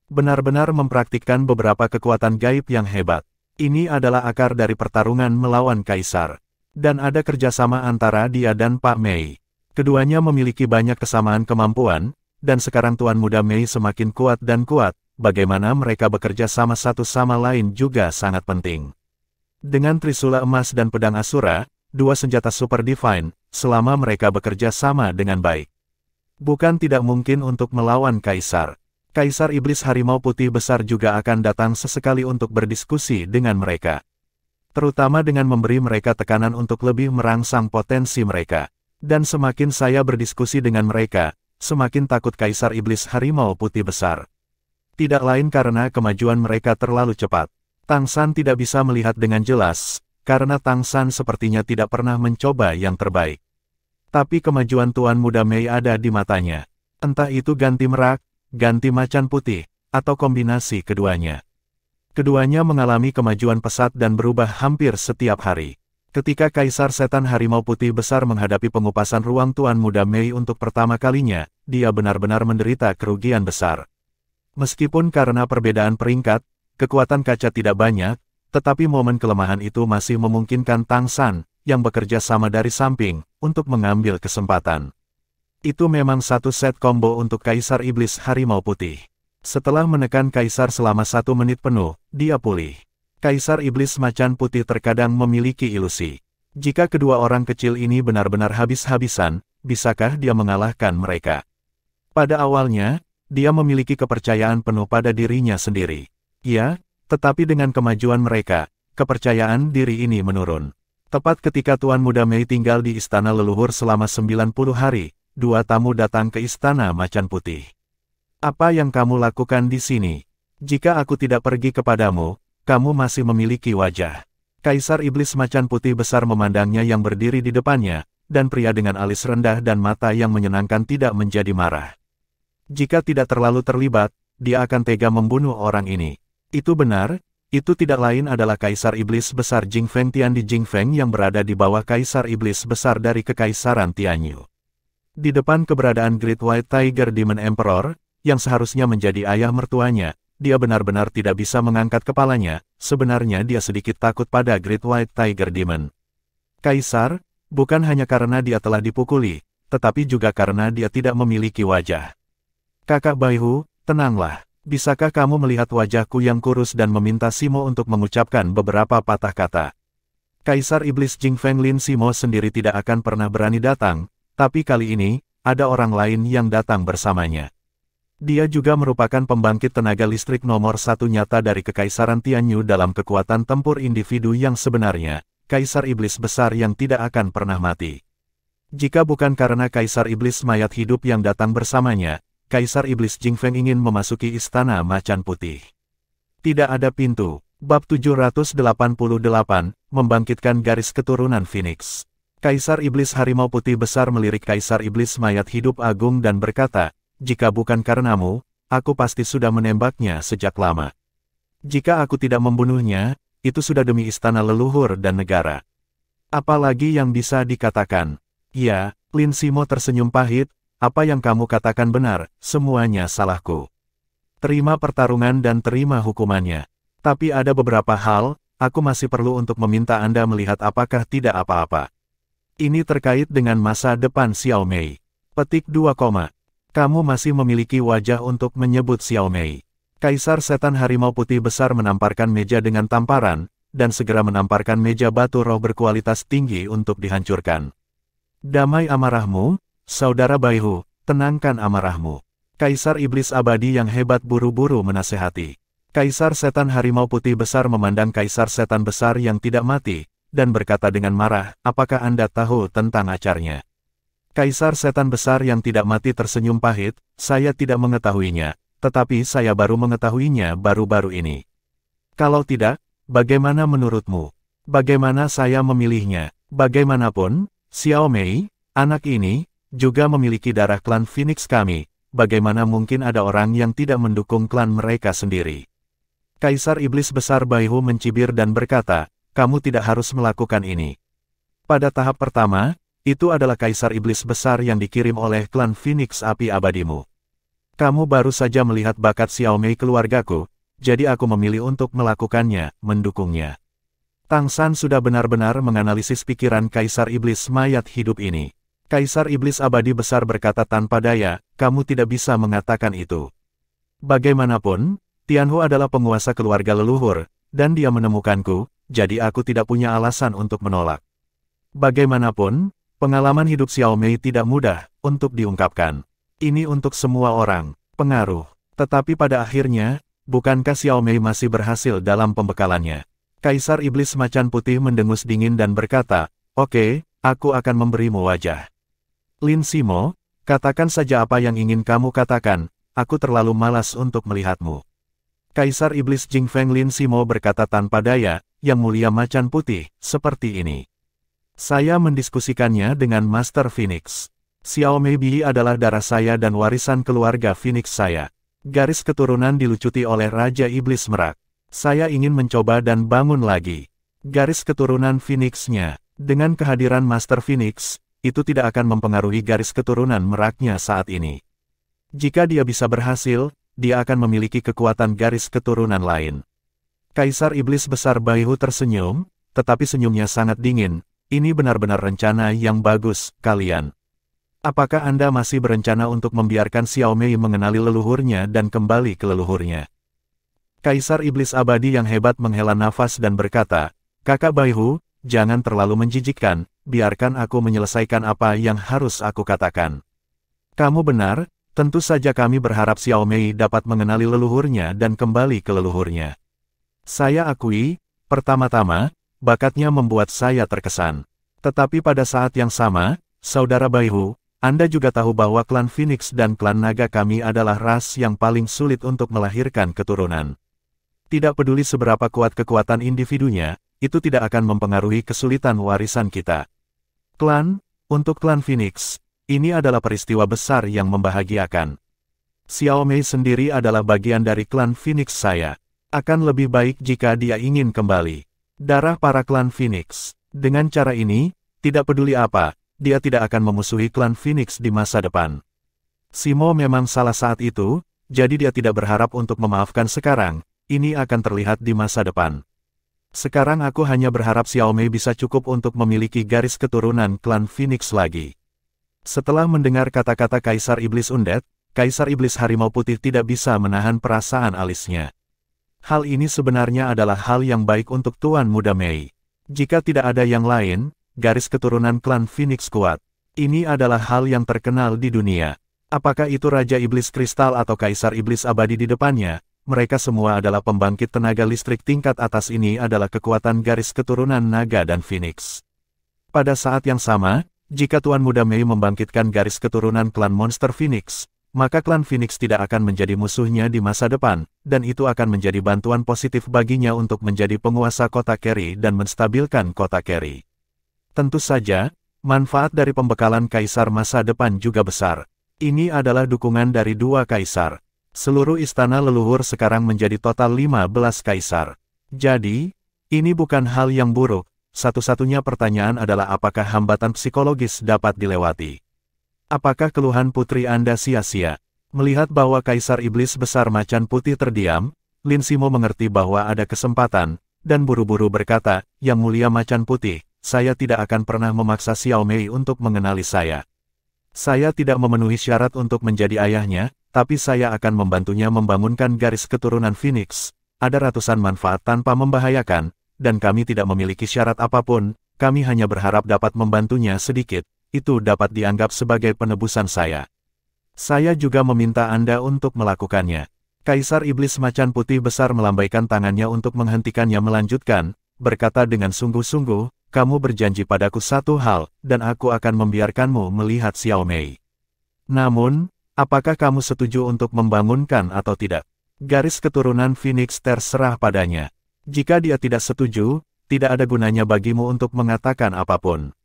Benar-benar mempraktikkan beberapa kekuatan gaib yang hebat. Ini adalah akar dari pertarungan melawan Kaisar. Dan ada kerjasama antara dia dan Pak Mei. Keduanya memiliki banyak kesamaan kemampuan, dan sekarang Tuan Muda Mei semakin kuat dan kuat, bagaimana mereka bekerja sama satu sama lain juga sangat penting. Dengan Trisula Emas dan Pedang Asura, dua senjata Super Divine, selama mereka bekerja sama dengan baik. Bukan tidak mungkin untuk melawan Kaisar. Kaisar Iblis Harimau Putih Besar juga akan datang sesekali untuk berdiskusi dengan mereka. Terutama dengan memberi mereka tekanan untuk lebih merangsang potensi mereka. Dan semakin saya berdiskusi dengan mereka, semakin takut Kaisar Iblis Harimau Putih Besar. Tidak lain karena kemajuan mereka terlalu cepat. Tang San tidak bisa melihat dengan jelas, karena Tang San sepertinya tidak pernah mencoba yang terbaik. Tapi kemajuan Tuan Muda Mei ada di matanya. Entah itu ganti merak, ganti macan putih, atau kombinasi keduanya. Keduanya mengalami kemajuan pesat dan berubah hampir setiap hari. Ketika Kaisar Setan Harimau Putih Besar menghadapi pengupasan ruang Tuan Muda Mei untuk pertama kalinya, dia benar-benar menderita kerugian besar. Meskipun karena perbedaan peringkat, kekuatan kaca tidak banyak, tetapi momen kelemahan itu masih memungkinkan Tang San, yang bekerja sama dari samping, untuk mengambil kesempatan. Itu memang satu set combo untuk Kaisar Iblis Harimau Putih. Setelah menekan Kaisar selama 1 menit penuh, dia pulih. Kaisar Iblis Macan Putih terkadang memiliki ilusi. Jika kedua orang kecil ini benar-benar habis-habisan, bisakah dia mengalahkan mereka? Pada awalnya, dia memiliki kepercayaan penuh pada dirinya sendiri. Ya, tetapi dengan kemajuan mereka, kepercayaan diri ini menurun. Tepat ketika Tuan Muda Mei tinggal di Istana Leluhur selama 90 hari, dua tamu datang ke Istana Macan Putih. Apa yang kamu lakukan di sini? Jika aku tidak pergi kepadamu, kamu masih memiliki wajah. Kaisar Iblis Macan Putih Besar memandangnya yang berdiri di depannya, dan pria dengan alis rendah dan mata yang menyenangkan tidak menjadi marah. Jika tidak terlalu terlibat, dia akan tega membunuh orang ini. Itu benar, itu tidak lain adalah Kaisar Iblis Besar Jingfeng Tian di Jingfeng yang berada di bawah Kaisar Iblis Besar dari Kekaisaran Tianyu. Di depan keberadaan Great White Tiger Demon Emperor, yang seharusnya menjadi ayah mertuanya, dia benar-benar tidak bisa mengangkat kepalanya, sebenarnya dia sedikit takut pada Great White Tiger Demon. Kaisar, bukan hanya karena dia telah dipukuli, tetapi juga karena dia tidak memiliki wajah. Kakak Baihu, tenanglah. Bisakah kamu melihat wajahku yang kurus dan meminta Simo untuk mengucapkan beberapa patah kata? Kaisar Iblis Jing Fenglin Simo sendiri tidak akan pernah berani datang, tapi kali ini, ada orang lain yang datang bersamanya. Dia juga merupakan pembangkit tenaga listrik nomor 1 nyata dari Kekaisaran Tianyu dalam kekuatan tempur individu yang sebenarnya, Kaisar Iblis Besar yang tidak akan pernah mati. Jika bukan karena Kaisar Iblis mayat hidup yang datang bersamanya, Kaisar Iblis Jing Feng ingin memasuki Istana Macan Putih. Tidak ada pintu. Bab 788, Membangkitkan Garis Keturunan Phoenix. Kaisar Iblis Harimau Putih Besar melirik Kaisar Iblis mayat hidup agung dan berkata, "Jika bukan karenamu, aku pasti sudah menembaknya sejak lama. Jika aku tidak membunuhnya, itu sudah demi istana leluhur dan negara. Apalagi yang bisa dikatakan?" "Ya," Lin Simo tersenyum pahit, "apa yang kamu katakan benar, semuanya salahku. Terima pertarungan dan terima hukumannya. Tapi ada beberapa hal, aku masih perlu untuk meminta Anda melihat apakah tidak apa-apa. Ini terkait dengan masa depan Xiao Mei." Petik 2, "Kamu masih memiliki wajah untuk menyebut Xiao Mei." Kaisar Setan Harimau Putih Besar menamparkan meja dengan tamparan, dan segera menamparkan meja batu roh berkualitas tinggi untuk dihancurkan. "Damai amarahmu, Saudara Baihu, tenangkan amarahmu." Kaisar Iblis Abadi yang hebat buru-buru menasehati. Kaisar Setan Harimau Putih Besar memandang Kaisar Setan Besar yang tidak mati, dan berkata dengan marah, "Apakah Anda tahu tentang acarnya?" Kaisar Setan Besar yang tidak mati tersenyum pahit, "Saya tidak mengetahuinya, tetapi saya baru mengetahuinya baru-baru ini." "Kalau tidak, bagaimana menurutmu? Bagaimana saya memilihnya? Bagaimanapun, Xiao Mei, anak ini, juga memiliki darah klan Phoenix kami, bagaimana mungkin ada orang yang tidak mendukung klan mereka sendiri?" Kaisar Iblis Besar Baihu mencibir dan berkata, "Kamu tidak harus melakukan ini. Pada tahap pertama, itu adalah Kaisar Iblis Besar yang dikirim oleh klan Phoenix Api Abadimu. Kamu baru saja melihat bakat Xiao Mei keluargaku, jadi aku memilih untuk melakukannya, mendukungnya." Tang San sudah benar-benar menganalisis pikiran Kaisar Iblis mayat hidup ini. Kaisar Iblis Abadi Besar berkata tanpa daya, "Kamu tidak bisa mengatakan itu. Bagaimanapun, Tianhu adalah penguasa keluarga leluhur, dan dia menemukanku, jadi aku tidak punya alasan untuk menolak. Bagaimanapun, pengalaman hidup Xiao Mei tidak mudah untuk diungkapkan. Ini untuk semua orang, pengaruh. Tetapi pada akhirnya, bukankah Xiao Mei masih berhasil dalam pembekalannya?" Kaisar Iblis Macan Putih mendengus dingin dan berkata, "Oke, aku akan memberimu wajah." "Lin Simo, katakan saja apa yang ingin kamu katakan, aku terlalu malas untuk melihatmu." Kaisar Iblis Jing Fenglin Simo berkata tanpa daya, "Yang mulia Macan Putih, seperti ini. Saya mendiskusikannya dengan Master Phoenix. Xiao Mei Bi adalah darah saya dan warisan keluarga Phoenix saya. Garis keturunan dilucuti oleh Raja Iblis Merak. Saya ingin mencoba dan bangun lagi garis keturunan Phoenix-nya. Dengan kehadiran Master Phoenix, itu tidak akan mempengaruhi garis keturunan meraknya saat ini. Jika dia bisa berhasil, dia akan memiliki kekuatan garis keturunan lain." Kaisar Iblis Besar Baihu tersenyum, tetapi senyumnya sangat dingin. "Ini benar-benar rencana yang bagus, kalian. Apakah Anda masih berencana untuk membiarkan Xiao Mei mengenali leluhurnya dan kembali ke leluhurnya?" Kaisar Iblis Abadi yang hebat menghela nafas dan berkata, "Kakak Baihu, jangan terlalu menjijikkan, biarkan aku menyelesaikan apa yang harus aku katakan. Kamu benar, tentu saja kami berharap Xiao Mei dapat mengenali leluhurnya dan kembali ke leluhurnya. Saya akui, pertama-tama, bakatnya membuat saya terkesan. Tetapi pada saat yang sama, Saudara Baihu, Anda juga tahu bahwa klan Phoenix dan klan Naga kami adalah ras yang paling sulit untuk melahirkan keturunan. Tidak peduli seberapa kuat kekuatan individunya, itu tidak akan mempengaruhi kesulitan warisan kita. Untuk klan Phoenix, ini adalah peristiwa besar yang membahagiakan. Xiao Mei sendiri adalah bagian dari klan Phoenix saya. Akan lebih baik jika dia ingin kembali. Darah para klan Phoenix. Dengan cara ini, tidak peduli apa, dia tidak akan memusuhi klan Phoenix di masa depan." Simo memang salah saat itu, jadi dia tidak berharap untuk memaafkan sekarang, ini akan terlihat di masa depan. Sekarang aku hanya berharap Xiao Mei bisa cukup untuk memiliki garis keturunan klan Phoenix lagi. Setelah mendengar kata-kata Kaisar Iblis Undead, Kaisar Iblis Harimau Putih tidak bisa menahan perasaan alisnya. Hal ini sebenarnya adalah hal yang baik untuk Tuan Muda Mei. Jika tidak ada yang lain, garis keturunan klan Phoenix kuat. Ini adalah hal yang terkenal di dunia. Apakah itu Raja Iblis Kristal atau Kaisar Iblis Abadi di depannya, mereka semua adalah pembangkit tenaga listrik tingkat atas. Ini adalah kekuatan garis keturunan naga dan Phoenix. Pada saat yang sama, jika Tuan Muda Mei membangkitkan garis keturunan klan monster Phoenix, maka klan Phoenix tidak akan menjadi musuhnya di masa depan, dan itu akan menjadi bantuan positif baginya untuk menjadi penguasa kota Kerry dan menstabilkan kota Kerry. Tentu saja, manfaat dari pembekalan kaisar masa depan juga besar. Ini adalah dukungan dari dua kaisar. Seluruh istana leluhur sekarang menjadi total 15 kaisar. Jadi, ini bukan hal yang buruk. Satu-satunya pertanyaan adalah apakah hambatan psikologis dapat dilewati. Apakah keluhan putri Anda sia-sia? Melihat bahwa Kaisar Iblis Besar Macan Putih terdiam, Lin Simo mengerti bahwa ada kesempatan, dan buru-buru berkata, Yang Mulia Macan Putih, saya tidak akan pernah memaksa Xiao Mei untuk mengenali saya. Saya tidak memenuhi syarat untuk menjadi ayahnya, tapi saya akan membantunya membangunkan garis keturunan Phoenix. Ada ratusan manfaat tanpa membahayakan, dan kami tidak memiliki syarat apapun, kami hanya berharap dapat membantunya sedikit, itu dapat dianggap sebagai penebusan saya. Saya juga meminta Anda untuk melakukannya. Kaisar Iblis Macan Putih Besar melambaikan tangannya untuk menghentikannya melanjutkan, berkata dengan sungguh-sungguh, kamu berjanji padaku satu hal, dan aku akan membiarkanmu melihat Xiao Mei. Namun, apakah kamu setuju untuk membangunkan atau tidak? Garis keturunan Phoenix terserah padanya. Jika dia tidak setuju, tidak ada gunanya bagimu untuk mengatakan apapun.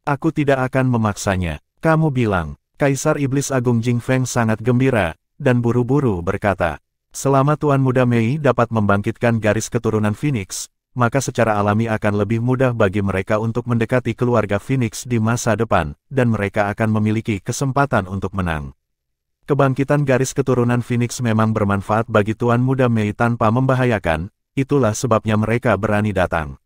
Aku tidak akan memaksanya. Kamu bilang, Kaisar Iblis Agung Jing Feng sangat gembira, dan buru-buru berkata, selama Tuan Muda Mei dapat membangkitkan garis keturunan Phoenix, maka secara alami akan lebih mudah bagi mereka untuk mendekati keluarga Phoenix di masa depan, dan mereka akan memiliki kesempatan untuk menang. Kebangkitan garis keturunan Phoenix memang bermanfaat bagi Tuan Muda Mei tanpa membahayakan, itulah sebabnya mereka berani datang.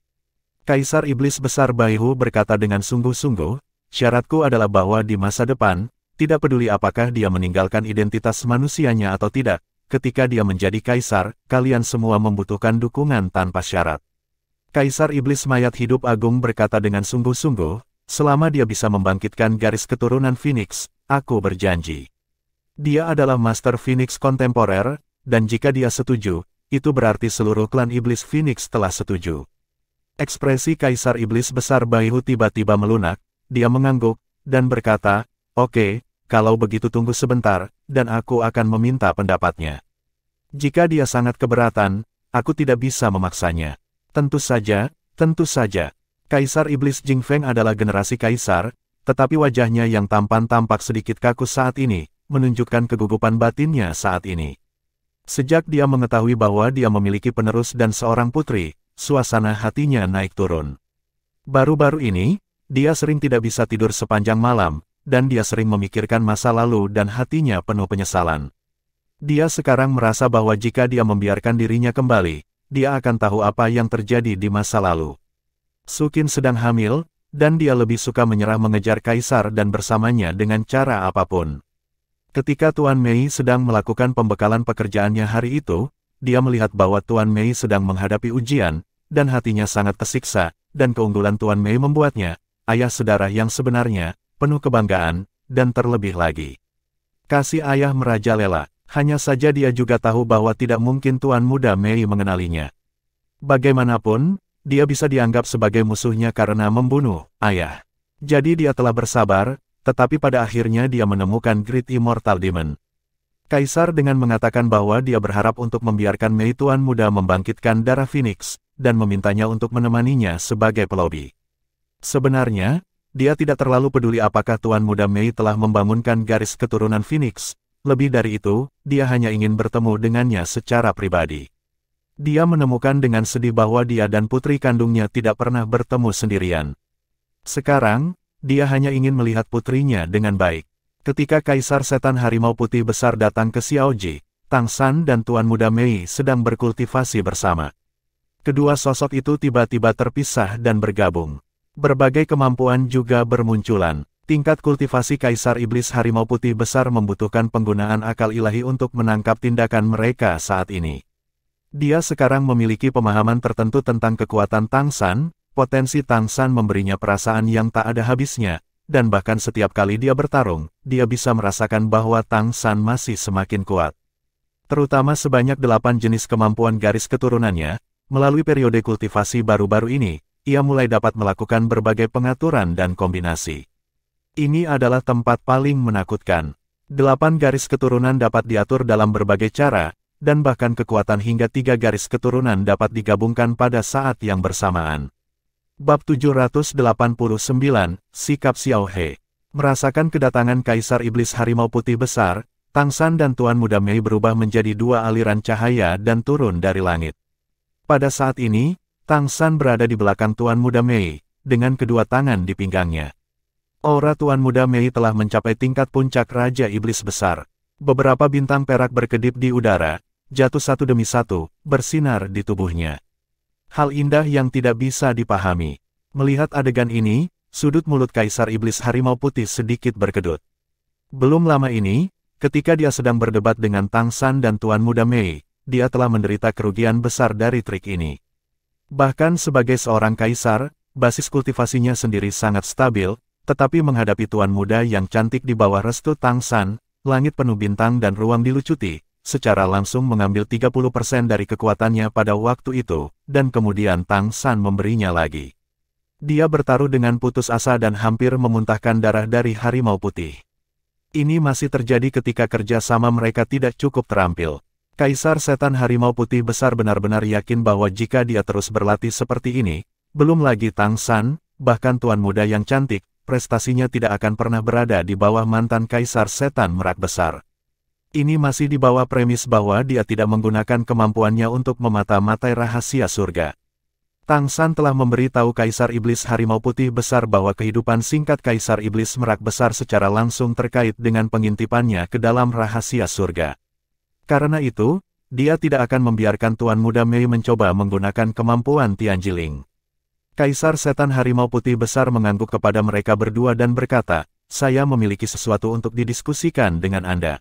Kaisar Iblis Besar Baihu berkata dengan sungguh-sungguh, syaratku adalah bahwa di masa depan, tidak peduli apakah dia meninggalkan identitas manusianya atau tidak, ketika dia menjadi kaisar, kalian semua membutuhkan dukungan tanpa syarat. Kaisar Iblis Mayat Hidup Agung berkata dengan sungguh-sungguh, selama dia bisa membangkitkan garis keturunan Phoenix, aku berjanji. Dia adalah Master Phoenix kontemporer, dan jika dia setuju, itu berarti seluruh klan Iblis Phoenix telah setuju. Ekspresi Kaisar Iblis Besar Baihu tiba-tiba melunak, dia mengangguk, dan berkata, oke, kalau begitu tunggu sebentar, dan aku akan meminta pendapatnya. Jika dia sangat keberatan, aku tidak bisa memaksanya. Tentu saja, Kaisar Iblis Jing Feng adalah generasi kaisar, tetapi wajahnya yang tampan tampak sedikit kaku saat ini, menunjukkan kegugupan batinnya saat ini. Sejak dia mengetahui bahwa dia memiliki penerus dan seorang putri, suasana hatinya naik turun. Baru-baru ini, dia sering tidak bisa tidur sepanjang malam, dan dia sering memikirkan masa lalu dan hatinya penuh penyesalan. Dia sekarang merasa bahwa jika dia membiarkan dirinya kembali, dia akan tahu apa yang terjadi di masa lalu. Sukin sedang hamil, dan dia lebih suka menyerah mengejar kaisar dan bersamanya dengan cara apapun. Ketika Tuan Mei sedang melakukan pembekalan pekerjaannya hari itu, dia melihat bahwa Tuan Mei sedang menghadapi ujian, dan hatinya sangat tersiksa, dan keunggulan Tuan Mei membuatnya, ayah saudara yang sebenarnya, penuh kebanggaan, dan terlebih lagi. Kasih ayah merajalela. Hanya saja dia juga tahu bahwa tidak mungkin Tuan Muda Mei mengenalinya. Bagaimanapun, dia bisa dianggap sebagai musuhnya karena membunuh ayah. Jadi dia telah bersabar, tetapi pada akhirnya dia menemukan Great Immortal Demon. Kaisar dengan mengatakan bahwa dia berharap untuk membiarkan Mei Tuan Muda membangkitkan darah Phoenix, dan memintanya untuk menemaninya sebagai pelobi. Sebenarnya, dia tidak terlalu peduli apakah Tuan Muda Mei telah membangunkan garis keturunan Phoenix. Lebih dari itu, dia hanya ingin bertemu dengannya secara pribadi. Dia menemukan dengan sedih bahwa dia dan putri kandungnya tidak pernah bertemu sendirian. Sekarang, dia hanya ingin melihat putrinya dengan baik. Ketika Kaisar Setan Harimau Putih Besar datang ke Xiaoji, Tang San dan Tuan Muda Mei sedang berkultivasi bersama. Kedua sosok itu tiba-tiba terpisah dan bergabung. Berbagai kemampuan juga bermunculan. Tingkat kultivasi Kaisar Iblis Harimau Putih Besar membutuhkan penggunaan akal ilahi untuk menangkap tindakan mereka saat ini. Dia sekarang memiliki pemahaman tertentu tentang kekuatan Tang San, potensi Tang San memberinya perasaan yang tak ada habisnya, dan bahkan setiap kali dia bertarung, dia bisa merasakan bahwa Tang San masih semakin kuat. Terutama sebanyak 8 jenis kemampuan garis keturunannya, melalui periode kultivasi baru-baru ini, ia mulai dapat melakukan berbagai pengaturan dan kombinasi. Ini adalah tempat paling menakutkan. 8 garis keturunan dapat diatur dalam berbagai cara, dan bahkan kekuatan hingga 3 garis keturunan dapat digabungkan pada saat yang bersamaan. Bab 789, Sikap Xiao He. Merasakan kedatangan Kaisar Iblis Harimau Putih Besar, Tang San dan Tuan Muda Mei berubah menjadi 2 aliran cahaya dan turun dari langit. Pada saat ini, Tang San berada di belakang Tuan Muda Mei, dengan kedua tangan di pinggangnya. Aura Tuan Muda Mei telah mencapai tingkat puncak Raja Iblis Besar. Beberapa bintang perak berkedip di udara, jatuh satu demi satu, bersinar di tubuhnya. Hal indah yang tidak bisa dipahami. Melihat adegan ini, sudut mulut Kaisar Iblis Harimau Putih sedikit berkedut. Belum lama ini, ketika dia sedang berdebat dengan Tang San dan Tuan Muda Mei, dia telah menderita kerugian besar dari trik ini. Bahkan sebagai seorang kaisar, basis kultivasinya sendiri sangat stabil, tetapi menghadapi Tuan Muda yang cantik di bawah restu Tang San, langit penuh bintang dan ruang dilucuti, secara langsung mengambil 30% dari kekuatannya pada waktu itu, dan kemudian Tang San memberinya lagi. Dia bertaruh dengan putus asa dan hampir memuntahkan darah dari Harimau Putih. Ini masih terjadi ketika kerjasama mereka tidak cukup terampil. Kaisar Setan Harimau Putih Besar benar-benar yakin bahwa jika dia terus berlatih seperti ini, belum lagi Tang San, bahkan Tuan Muda yang cantik, prestasinya tidak akan pernah berada di bawah mantan Kaisar Setan Merak Besar. Ini masih di bawah premis bahwa dia tidak menggunakan kemampuannya untuk memata-matai rahasia surga. Tang San telah memberitahu Kaisar Iblis Harimau Putih Besar bahwa kehidupan singkat Kaisar Iblis Merak Besar secara langsung terkait dengan pengintipannya ke dalam rahasia surga. Karena itu, dia tidak akan membiarkan Tuan Muda Mei mencoba menggunakan kemampuan Tianjiling. Kaisar Setan Harimau Putih Besar mengangguk kepada mereka berdua dan berkata, "Saya memiliki sesuatu untuk didiskusikan dengan Anda."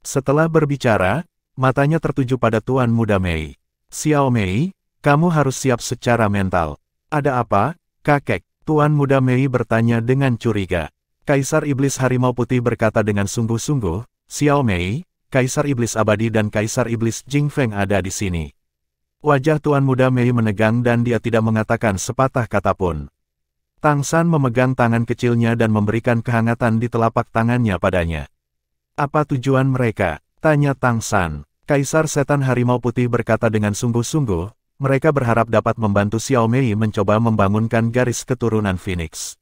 Setelah berbicara, matanya tertuju pada Tuan Muda Mei. "Xiao Mei, kamu harus siap secara mental." "Ada apa, kakek?" Tuan Muda Mei bertanya dengan curiga. Kaisar Iblis Harimau Putih berkata dengan sungguh-sungguh, "Xiao Mei, Kaisar Iblis Abadi dan Kaisar Iblis Jing Feng ada di sini." Wajah Tuan Muda Mei menegang dan dia tidak mengatakan sepatah kata pun. Tang San memegang tangan kecilnya dan memberikan kehangatan di telapak tangannya padanya. "Apa tujuan mereka?" tanya Tang San. Kaisar Setan Harimau Putih berkata dengan sungguh-sungguh, mereka berharap dapat membantu Xiao Mei mencoba membangunkan garis keturunan Phoenix.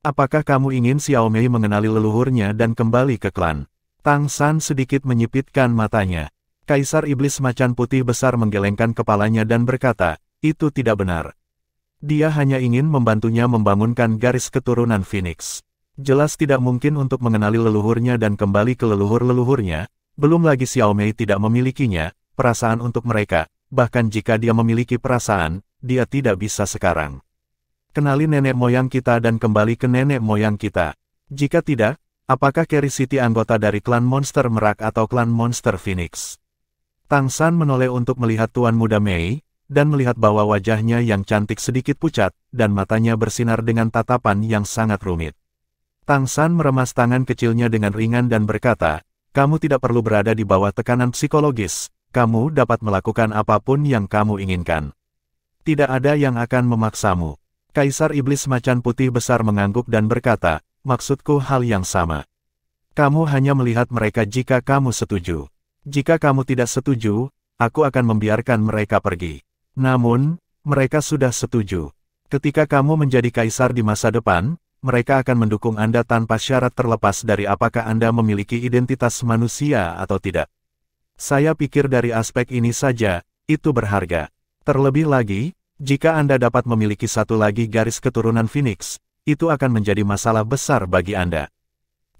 "Apakah kamu ingin Xiao Mei mengenali leluhurnya dan kembali ke klan?" Tang San sedikit menyipitkan matanya. Kaisar Iblis Macan Putih Besar menggelengkan kepalanya dan berkata, "Itu tidak benar. Dia hanya ingin membantunya membangunkan garis keturunan Phoenix. Jelas tidak mungkin untuk mengenali leluhurnya dan kembali ke leluhur-leluhurnya, belum lagi Xiao Mei tidak memilikinya, perasaan untuk mereka, bahkan jika dia memiliki perasaan, dia tidak bisa sekarang. Kenali nenek moyang kita dan kembali ke nenek moyang kita. Jika tidak, apakah Carry City anggota dari klan Monster Merak atau klan Monster Phoenix?" Tang San menoleh untuk melihat Tuan Muda Mei, dan melihat bahwa wajahnya yang cantik sedikit pucat, dan matanya bersinar dengan tatapan yang sangat rumit. Tang San meremas tangan kecilnya dengan ringan dan berkata, "Kamu tidak perlu berada di bawah tekanan psikologis, kamu dapat melakukan apapun yang kamu inginkan. Tidak ada yang akan memaksamu." Kaisar Iblis Macan Putih Besar mengangguk dan berkata, "Maksudku hal yang sama. Kamu hanya melihat mereka jika kamu setuju. Jika kamu tidak setuju, aku akan membiarkan mereka pergi. Namun, mereka sudah setuju. Ketika kamu menjadi kaisar di masa depan, mereka akan mendukung Anda tanpa syarat terlepas dari apakah Anda memiliki identitas manusia atau tidak. Saya pikir dari aspek ini saja, itu berharga. Terlebih lagi, jika Anda dapat memiliki satu lagi garis keturunan Phoenix, itu akan menjadi masalah besar bagi Anda."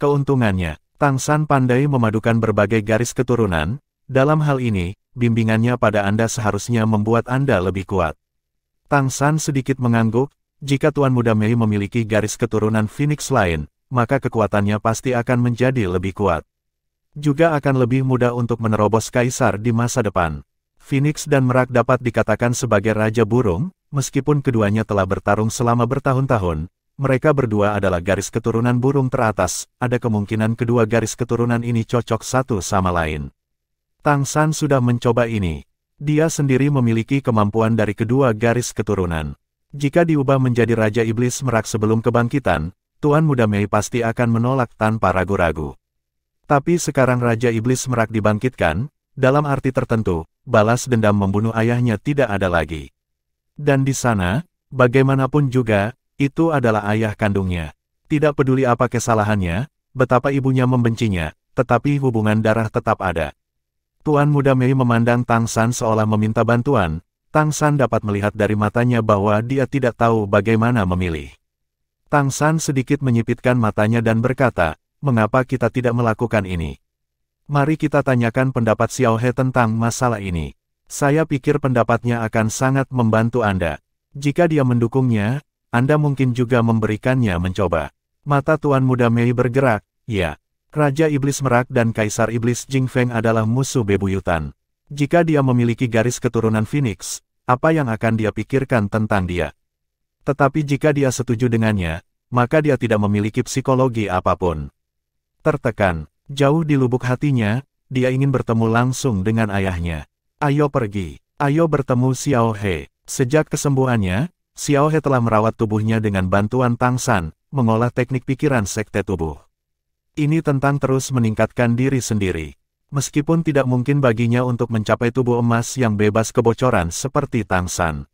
Keuntungannya, Tang San pandai memadukan berbagai garis keturunan, Dalam hal ini, bimbingannya pada Anda seharusnya membuat Anda lebih kuat. Tang San sedikit mengangguk, jika Tuan Muda Mei memiliki garis keturunan Phoenix lain, maka kekuatannya pasti akan menjadi lebih kuat. Juga akan lebih mudah untuk menerobos kaisar di masa depan. Phoenix dan Merak dapat dikatakan sebagai Raja Burung, meskipun keduanya telah bertarung selama bertahun-tahun. Mereka berdua adalah garis keturunan burung teratas, ada kemungkinan kedua garis keturunan ini cocok satu sama lain. Tang San sudah mencoba ini. Dia sendiri memiliki kemampuan dari kedua garis keturunan. Jika diubah menjadi Raja Iblis Merak sebelum kebangkitan, Tuan Muda Mei pasti akan menolak tanpa ragu-ragu. Tapi sekarang Raja Iblis Merak dibangkitkan, dalam arti tertentu, balas dendam membunuh ayahnya tidak ada lagi. Dan di sana, bagaimanapun juga, itu adalah ayah kandungnya. Tidak peduli apa kesalahannya, betapa ibunya membencinya, tetapi hubungan darah tetap ada. Tuan Muda Mei memandang Tang San seolah meminta bantuan. Tang San dapat melihat dari matanya bahwa dia tidak tahu bagaimana memilih. Tang San sedikit menyipitkan matanya dan berkata, "Mengapa kita tidak melakukan ini? Mari kita tanyakan pendapat Xiao He tentang masalah ini. Saya pikir pendapatnya akan sangat membantu Anda. Jika dia mendukungnya, Anda mungkin juga memberikannya mencoba." Mata Tuan Muda Mei bergerak, ya. Raja Iblis Merak dan Kaisar Iblis Jing Feng adalah musuh bebuyutan. Jika dia memiliki garis keturunan Phoenix, apa yang akan dia pikirkan tentang dia? Tetapi jika dia setuju dengannya, maka dia tidak memiliki psikologi apapun. Tertekan, jauh di lubuk hatinya, dia ingin bertemu langsung dengan ayahnya. Ayo pergi, ayo bertemu Xiao He. Sejak kesembuhannya, Xiao He telah merawat tubuhnya dengan bantuan Tang San, mengolah teknik pikiran sekte tubuh. Ini tentang terus meningkatkan diri sendiri. Meskipun tidak mungkin baginya untuk mencapai tubuh emas yang bebas kebocoran seperti Tang San.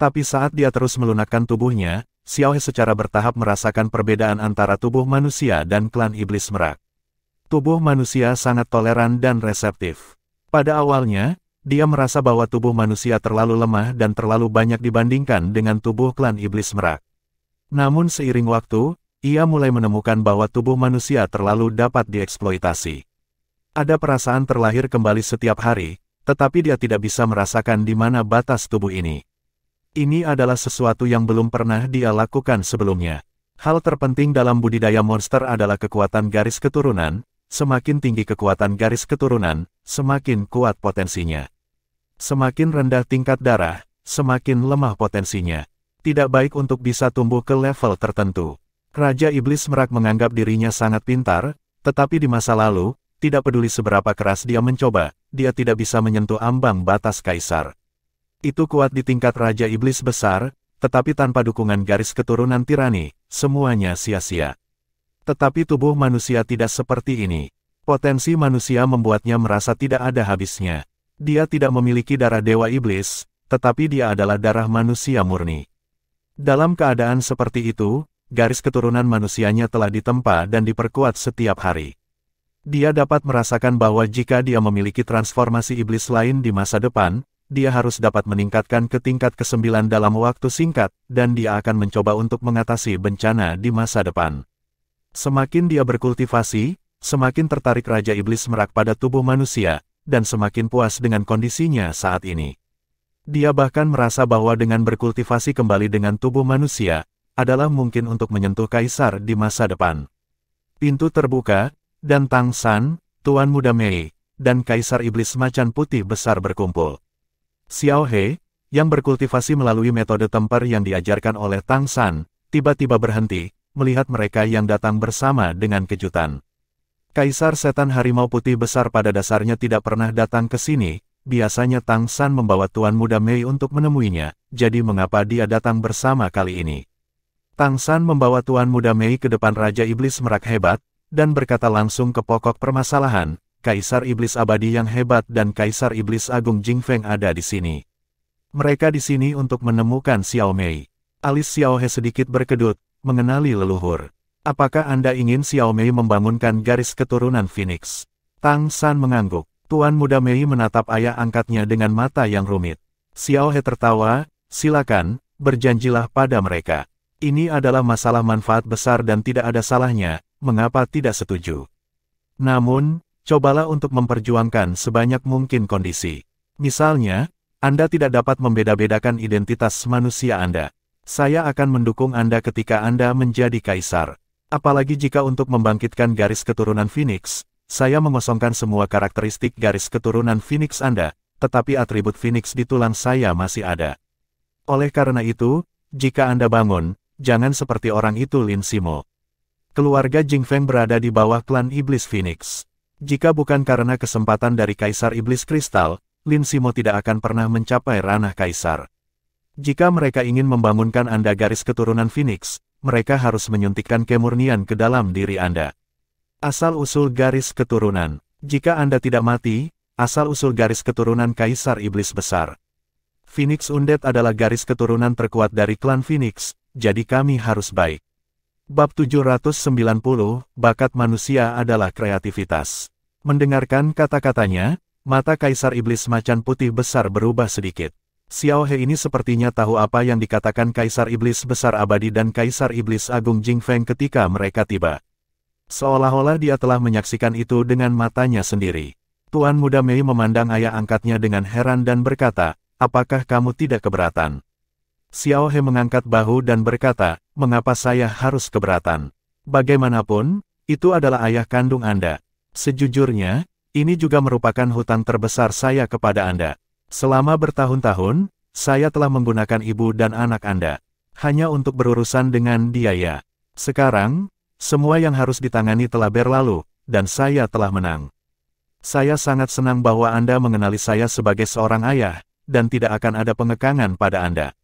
Tapi saat dia terus melunakkan tubuhnya, Xiao He secara bertahap merasakan perbedaan antara tubuh manusia dan klan Iblis Merak. Tubuh manusia sangat toleran dan reseptif. Pada awalnya, dia merasa bahwa tubuh manusia terlalu lemah dan terlalu banyak dibandingkan dengan tubuh klan Iblis Merak. Namun seiring waktu, ia mulai menemukan bahwa tubuh manusia terlalu dapat dieksploitasi. Ada perasaan terlahir kembali setiap hari, tetapi dia tidak bisa merasakan di mana batas tubuh ini. Ini adalah sesuatu yang belum pernah dia lakukan sebelumnya. Hal terpenting dalam budidaya monster adalah kekuatan garis keturunan. Semakin tinggi kekuatan garis keturunan, semakin kuat potensinya. Semakin rendah tingkat darah, semakin lemah potensinya. Tidak baik untuk bisa tumbuh ke level tertentu. Raja Iblis Merak menganggap dirinya sangat pintar, tetapi di masa lalu, tidak peduli seberapa keras dia mencoba, dia tidak bisa menyentuh ambang batas kaisar. Itu kuat di tingkat Raja Iblis besar, tetapi tanpa dukungan garis keturunan tirani, semuanya sia-sia. Tetapi tubuh manusia tidak seperti ini. Potensi manusia membuatnya merasa tidak ada habisnya. Dia tidak memiliki darah Dewa Iblis, tetapi dia adalah darah manusia murni. Dalam keadaan seperti itu, garis keturunan manusianya telah ditempa dan diperkuat setiap hari. Dia dapat merasakan bahwa jika dia memiliki transformasi iblis lain di masa depan, dia harus dapat meningkatkan ke tingkat ke-9 dalam waktu singkat, dan dia akan mencoba untuk mengatasi bencana di masa depan. Semakin dia berkultivasi, semakin tertarik Raja Iblis Merak pada tubuh manusia, dan semakin puas dengan kondisinya saat ini. Dia bahkan merasa bahwa dengan berkultivasi kembali dengan tubuh manusia, adalah mungkin untuk menyentuh kaisar di masa depan. Pintu terbuka, dan Tang San, Tuan Muda Mei, dan Kaisar Iblis Macan Putih besar berkumpul. Xiao He, yang berkultivasi melalui metode temper yang diajarkan oleh Tang San, tiba-tiba berhenti, melihat mereka yang datang bersama dengan kejutan. Kaisar Setan Harimau Putih besar pada dasarnya tidak pernah datang ke sini, biasanya Tang San membawa Tuan Muda Mei untuk menemuinya, jadi mengapa dia datang bersama kali ini? Tang San membawa Tuan Muda Mei ke depan Raja Iblis Merak hebat, dan berkata langsung ke pokok permasalahan, Kaisar Iblis Abadi yang hebat dan Kaisar Iblis Agung Jing Feng ada di sini. Mereka di sini untuk menemukan Xiao Mei. Alis Xiao He sedikit berkedut, mengenali leluhur. Apakah Anda ingin Xiao Mei membangunkan garis keturunan Phoenix? Tang San mengangguk. Tuan Muda Mei menatap ayah angkatnya dengan mata yang rumit. Xiao He tertawa, silakan, berjanjilah pada mereka. Ini adalah masalah manfaat besar dan tidak ada salahnya, mengapa tidak setuju? Namun, cobalah untuk memperjuangkan sebanyak mungkin kondisi. Misalnya, Anda tidak dapat membeda-bedakan identitas manusia Anda. Saya akan mendukung Anda ketika Anda menjadi kaisar. Apalagi jika untuk membangkitkan garis keturunan Phoenix, saya mengosongkan semua karakteristik garis keturunan Phoenix Anda, tetapi atribut Phoenix di tulang saya masih ada. Oleh karena itu, jika Anda bangun, jangan seperti orang itu Lin Simo. Keluarga Jing Feng berada di bawah klan Iblis Phoenix. Jika bukan karena kesempatan dari Kaisar Iblis Kristal, Lin Simo tidak akan pernah mencapai ranah kaisar. Jika mereka ingin membangunkan Anda garis keturunan Phoenix, mereka harus menyuntikkan kemurnian ke dalam diri Anda. Asal-usul garis keturunan. Jika Anda tidak mati, asal-usul garis keturunan Kaisar Iblis Besar. Phoenix Undead adalah garis keturunan terkuat dari klan Phoenix, jadi kami harus baik. Bab 790, Bakat Manusia adalah Kreativitas. Mendengarkan kata-katanya, mata Kaisar Iblis Macan Putih Besar berubah sedikit. Xiao He ini sepertinya tahu apa yang dikatakan Kaisar Iblis Besar Abadi dan Kaisar Iblis Agung Jing Feng ketika mereka tiba. Seolah-olah dia telah menyaksikan itu dengan matanya sendiri. Tuan Muda Mei memandang ayah angkatnya dengan heran dan berkata, apakah kamu tidak keberatan? Xiao He mengangkat bahu dan berkata, mengapa saya harus keberatan? Bagaimanapun, itu adalah ayah kandung Anda. Sejujurnya, ini juga merupakan hutang terbesar saya kepada Anda. Selama bertahun-tahun, saya telah menggunakan ibu dan anak Anda. Hanya untuk berurusan dengan dia ya. Sekarang, semua yang harus ditangani telah berlalu, dan saya telah menang. Saya sangat senang bahwa Anda mengenali saya sebagai seorang ayah, dan tidak akan ada pengekangan pada Anda.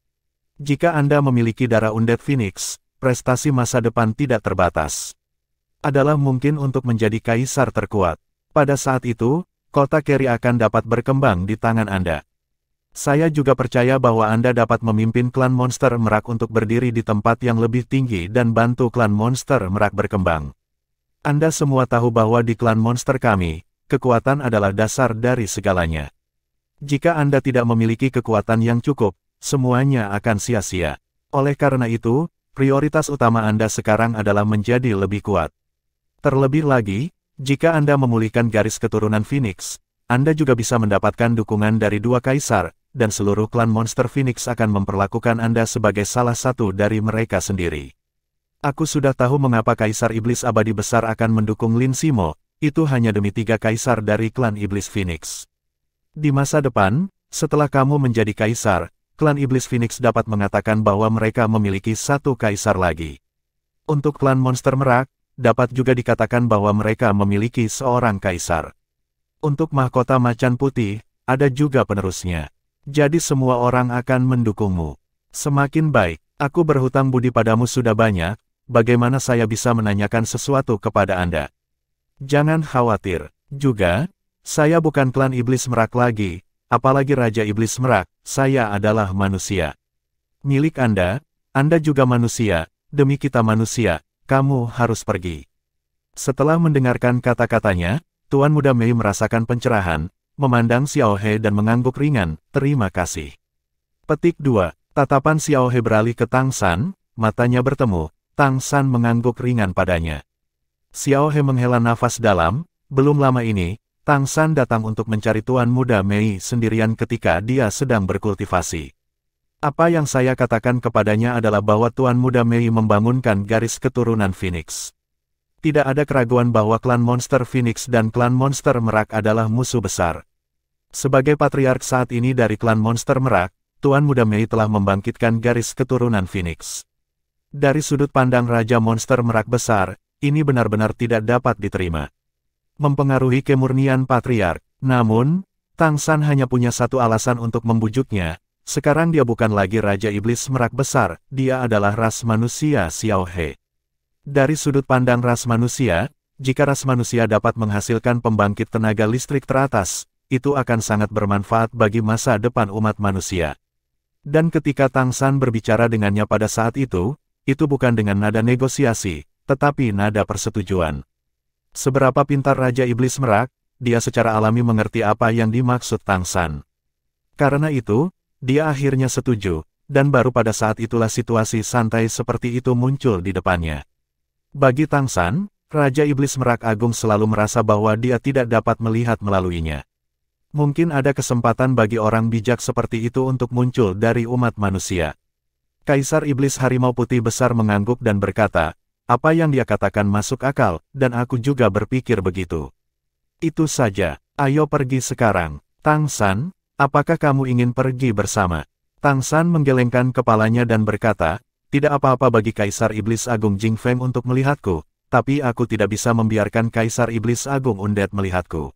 Jika Anda memiliki darah Undead Phoenix, prestasi masa depan tidak terbatas. Adalah mungkin untuk menjadi kaisar terkuat. Pada saat itu, kota Keri akan dapat berkembang di tangan Anda. Saya juga percaya bahwa Anda dapat memimpin klan monster merak untuk berdiri di tempat yang lebih tinggi dan bantu klan monster merak berkembang. Anda semua tahu bahwa di klan monster kami, kekuatan adalah dasar dari segalanya. Jika Anda tidak memiliki kekuatan yang cukup, semuanya akan sia-sia. Oleh karena itu, prioritas utama Anda sekarang adalah menjadi lebih kuat. Terlebih lagi, jika Anda memulihkan garis keturunan Phoenix, Anda juga bisa mendapatkan dukungan dari dua kaisar, dan seluruh klan monster Phoenix akan memperlakukan Anda sebagai salah satu dari mereka sendiri. Aku sudah tahu mengapa Kaisar Iblis Abadi Besar akan mendukung Lin Simo, itu hanya demi 3 kaisar dari klan Iblis Phoenix. Di masa depan, setelah kamu menjadi kaisar, klan Iblis Phoenix dapat mengatakan bahwa mereka memiliki 1 kaisar lagi. Untuk klan monster merak, dapat juga dikatakan bahwa mereka memiliki seorang kaisar. Untuk mahkota macan putih, ada juga penerusnya. Jadi semua orang akan mendukungmu. Semakin baik, aku berhutang budi padamu sudah banyak, bagaimana saya bisa menanyakan sesuatu kepada Anda? Jangan khawatir, juga, saya bukan klan Iblis Merak lagi, apalagi Raja Iblis Merak, saya adalah manusia. Milik Anda juga manusia, demi kita manusia, kamu harus pergi. Setelah mendengarkan kata-katanya, Tuan Muda Mei merasakan pencerahan, memandang Xiao He dan mengangguk ringan, terima kasih. Petik 2, tatapan Xiao He beralih ke Tang San, matanya bertemu, Tang San mengangguk ringan padanya. Xiao He menghela nafas dalam, belum lama ini, Tang San datang untuk mencari Tuan Muda Mei sendirian ketika dia sedang berkultivasi. Apa yang saya katakan kepadanya adalah bahwa Tuan Muda Mei membangunkan garis keturunan Phoenix. Tidak ada keraguan bahwa klan monster Phoenix dan klan monster merak adalah musuh besar. Sebagai patriark saat ini dari klan monster merak, Tuan Muda Mei telah membangkitkan garis keturunan Phoenix. Dari sudut pandang Raja Monster Merak Besar, ini benar-benar tidak dapat diterima. Mempengaruhi kemurnian patriark, namun, Tang San hanya punya satu alasan untuk membujuknya, sekarang dia bukan lagi Raja Iblis Merak Besar, dia adalah ras manusia Xiao He. Dari sudut pandang ras manusia, jika ras manusia dapat menghasilkan pembangkit tenaga listrik teratas, itu akan sangat bermanfaat bagi masa depan umat manusia. Dan ketika Tang San berbicara dengannya pada saat itu bukan dengan nada negosiasi, tetapi nada persetujuan. Seberapa pintar Raja Iblis Merak, dia secara alami mengerti apa yang dimaksud Tang San. Karena itu, dia akhirnya setuju, dan baru pada saat itulah situasi santai seperti itu muncul di depannya. Bagi Tang San, Raja Iblis Merak Agung selalu merasa bahwa dia tidak dapat melihat melaluinya. Mungkin ada kesempatan bagi orang bijak seperti itu untuk muncul dari umat manusia. Kaisar Iblis Harimau Putih Besar mengangguk dan berkata, apa yang dia katakan masuk akal, dan aku juga berpikir begitu. Itu saja, ayo pergi sekarang. Tang San, apakah kamu ingin pergi bersama? Tang San menggelengkan kepalanya dan berkata, tidak apa-apa bagi Kaisar Iblis Agung Jing Feng untuk melihatku, tapi aku tidak bisa membiarkan Kaisar Iblis Agung Undead melihatku.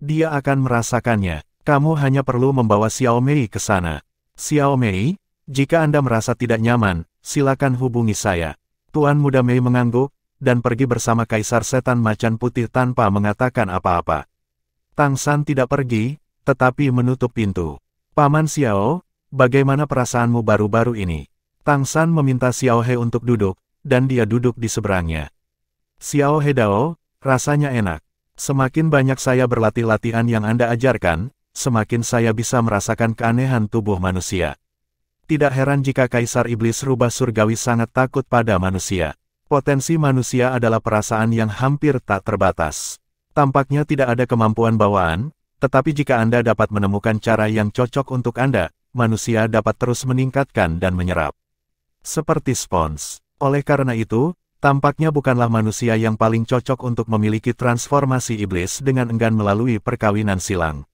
Dia akan merasakannya. Kamu hanya perlu membawa Xiao Mei ke sana. Xiao Mei, jika Anda merasa tidak nyaman, silakan hubungi saya. Tuan Muda Mei mengangguk, dan pergi bersama Kaisar Setan Macan Putih tanpa mengatakan apa-apa. Tang San tidak pergi, tetapi menutup pintu. Paman Xiao, bagaimana perasaanmu baru-baru ini? Tang San meminta Xiao He untuk duduk, dan dia duduk di seberangnya. Xiao He Dao, rasanya enak. Semakin banyak saya berlatih latihan yang Anda ajarkan, semakin saya bisa merasakan keanehan tubuh manusia. Tidak heran jika Kaisar Iblis Rubah Surgawi sangat takut pada manusia. Potensi manusia adalah perasaan yang hampir tak terbatas. Tampaknya tidak ada kemampuan bawaan, tetapi jika Anda dapat menemukan cara yang cocok untuk Anda, manusia dapat terus meningkatkan dan menyerap. Seperti spons. Oleh karena itu, tampaknya bukanlah manusia yang paling cocok untuk memiliki transformasi iblis dengan enggan melalui perkawinan silang.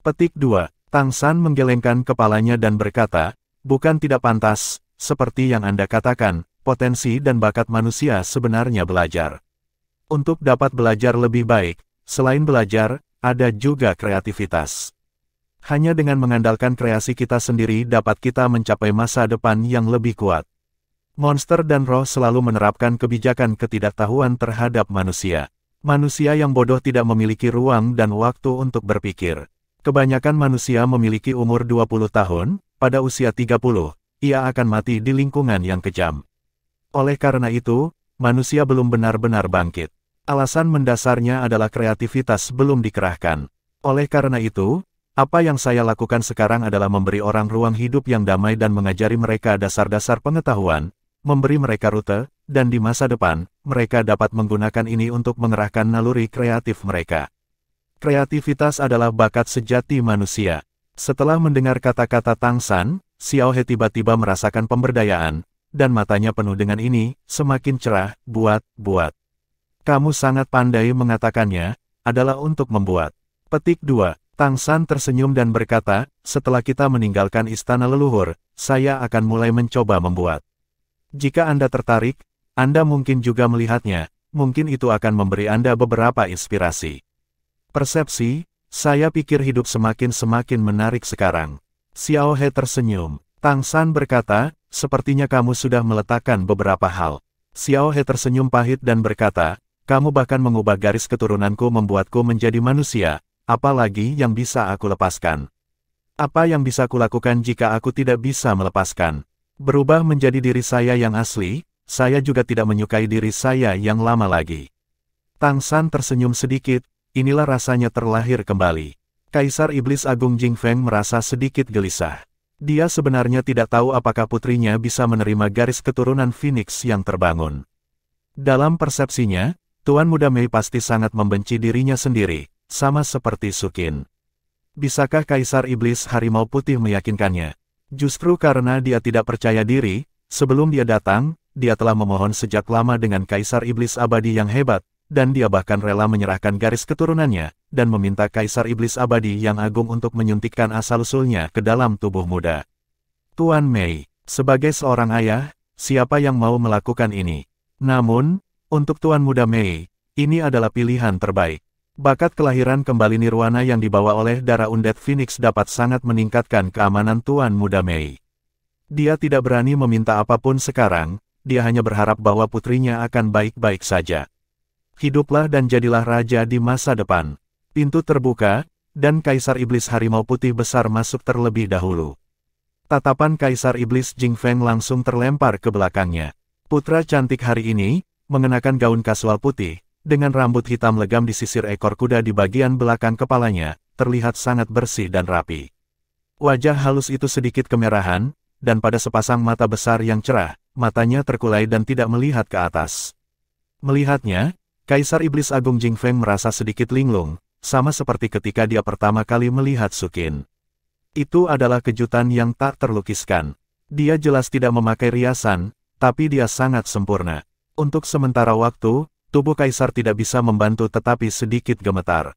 Petik 2. Tang San menggelengkan kepalanya dan berkata, bukan tidak pantas, seperti yang Anda katakan, potensi dan bakat manusia sebenarnya belajar. Untuk dapat belajar lebih baik, selain belajar, ada juga kreativitas. Hanya dengan mengandalkan kreasi kita sendiri dapat kita mencapai masa depan yang lebih kuat. Monster dan roh selalu menerapkan kebijakan ketidaktahuan terhadap manusia. Manusia yang bodoh tidak memiliki ruang dan waktu untuk berpikir. Kebanyakan manusia memiliki umur 20 tahun, pada usia 30, ia akan mati di lingkungan yang kejam. Oleh karena itu, manusia belum benar-benar bangkit. Alasan mendasarnya adalah kreativitas belum dikerahkan. Oleh karena itu, apa yang saya lakukan sekarang adalah memberi orang ruang hidup yang damai dan mengajari mereka dasar-dasar pengetahuan, memberi mereka rute, dan di masa depan, mereka dapat menggunakan ini untuk mengerahkan naluri kreatif mereka. Kreativitas adalah bakat sejati manusia. Setelah mendengar kata-kata Tang San, Xiao He tiba-tiba merasakan pemberdayaan, dan matanya penuh dengan ini, semakin cerah, buat. Kamu sangat pandai mengatakannya, adalah untuk membuat. Petik 2. Tang San tersenyum dan berkata, setelah kita meninggalkan istana leluhur, saya akan mulai mencoba membuat. Jika Anda tertarik, Anda mungkin juga melihatnya, mungkin itu akan memberi Anda beberapa inspirasi. Persepsi, saya pikir hidup semakin menarik sekarang. Xiao He tersenyum. Tang San berkata, sepertinya kamu sudah meletakkan beberapa hal. Xiao He tersenyum pahit dan berkata, kamu bahkan mengubah garis keturunanku membuatku menjadi manusia. Apalagi yang bisa aku lepaskan? Apa yang bisa kulakukan jika aku tidak bisa melepaskan? Berubah menjadi diri saya yang asli, saya juga tidak menyukai diri saya yang lama lagi. Tang San tersenyum sedikit, inilah rasanya terlahir kembali. Kaisar Iblis Agung Jing Feng merasa sedikit gelisah. Dia sebenarnya tidak tahu apakah putrinya bisa menerima garis keturunan Phoenix yang terbangun. Dalam persepsinya, Tuan Muda Mei pasti sangat membenci dirinya sendiri. Sama seperti Sukin. Bisakah Kaisar Iblis Harimau Putih meyakinkannya? Justru karena dia tidak percaya diri, sebelum dia datang, dia telah memohon sejak lama dengan Kaisar Iblis Abadi yang hebat, dan dia bahkan rela menyerahkan garis keturunannya, dan meminta Kaisar Iblis Abadi yang agung untuk menyuntikkan asal-usulnya ke dalam tubuh muda. Tuan Mei, sebagai seorang ayah, siapa yang mau melakukan ini? Namun, untuk Tuan Muda Mei, ini adalah pilihan terbaik. Bakat kelahiran kembali nirwana yang dibawa oleh darah Undead Phoenix dapat sangat meningkatkan keamanan Tuan Muda Mei. Dia tidak berani meminta apapun sekarang, dia hanya berharap bahwa putrinya akan baik-baik saja. Hiduplah dan jadilah raja di masa depan. Pintu terbuka, dan Kaisar Iblis Harimau Putih Besar masuk terlebih dahulu. Tatapan Kaisar Iblis Jing Feng langsung terlempar ke belakangnya. Putra cantik hari ini, mengenakan gaun kasual putih, dengan rambut hitam legam di sisir ekor kuda di bagian belakang kepalanya, terlihat sangat bersih dan rapi. Wajah halus itu sedikit kemerahan, dan pada sepasang mata besar yang cerah, matanya terkulai dan tidak melihat ke atas. Melihatnya, Kaisar Iblis Agung Jingfeng merasa sedikit linglung, sama seperti ketika dia pertama kali melihat Sukin. Itu adalah kejutan yang tak terlukiskan. Dia jelas tidak memakai riasan, tapi dia sangat sempurna. Untuk sementara waktu, tubuh Kaisar tidak bisa membantu tetapi sedikit gemetar.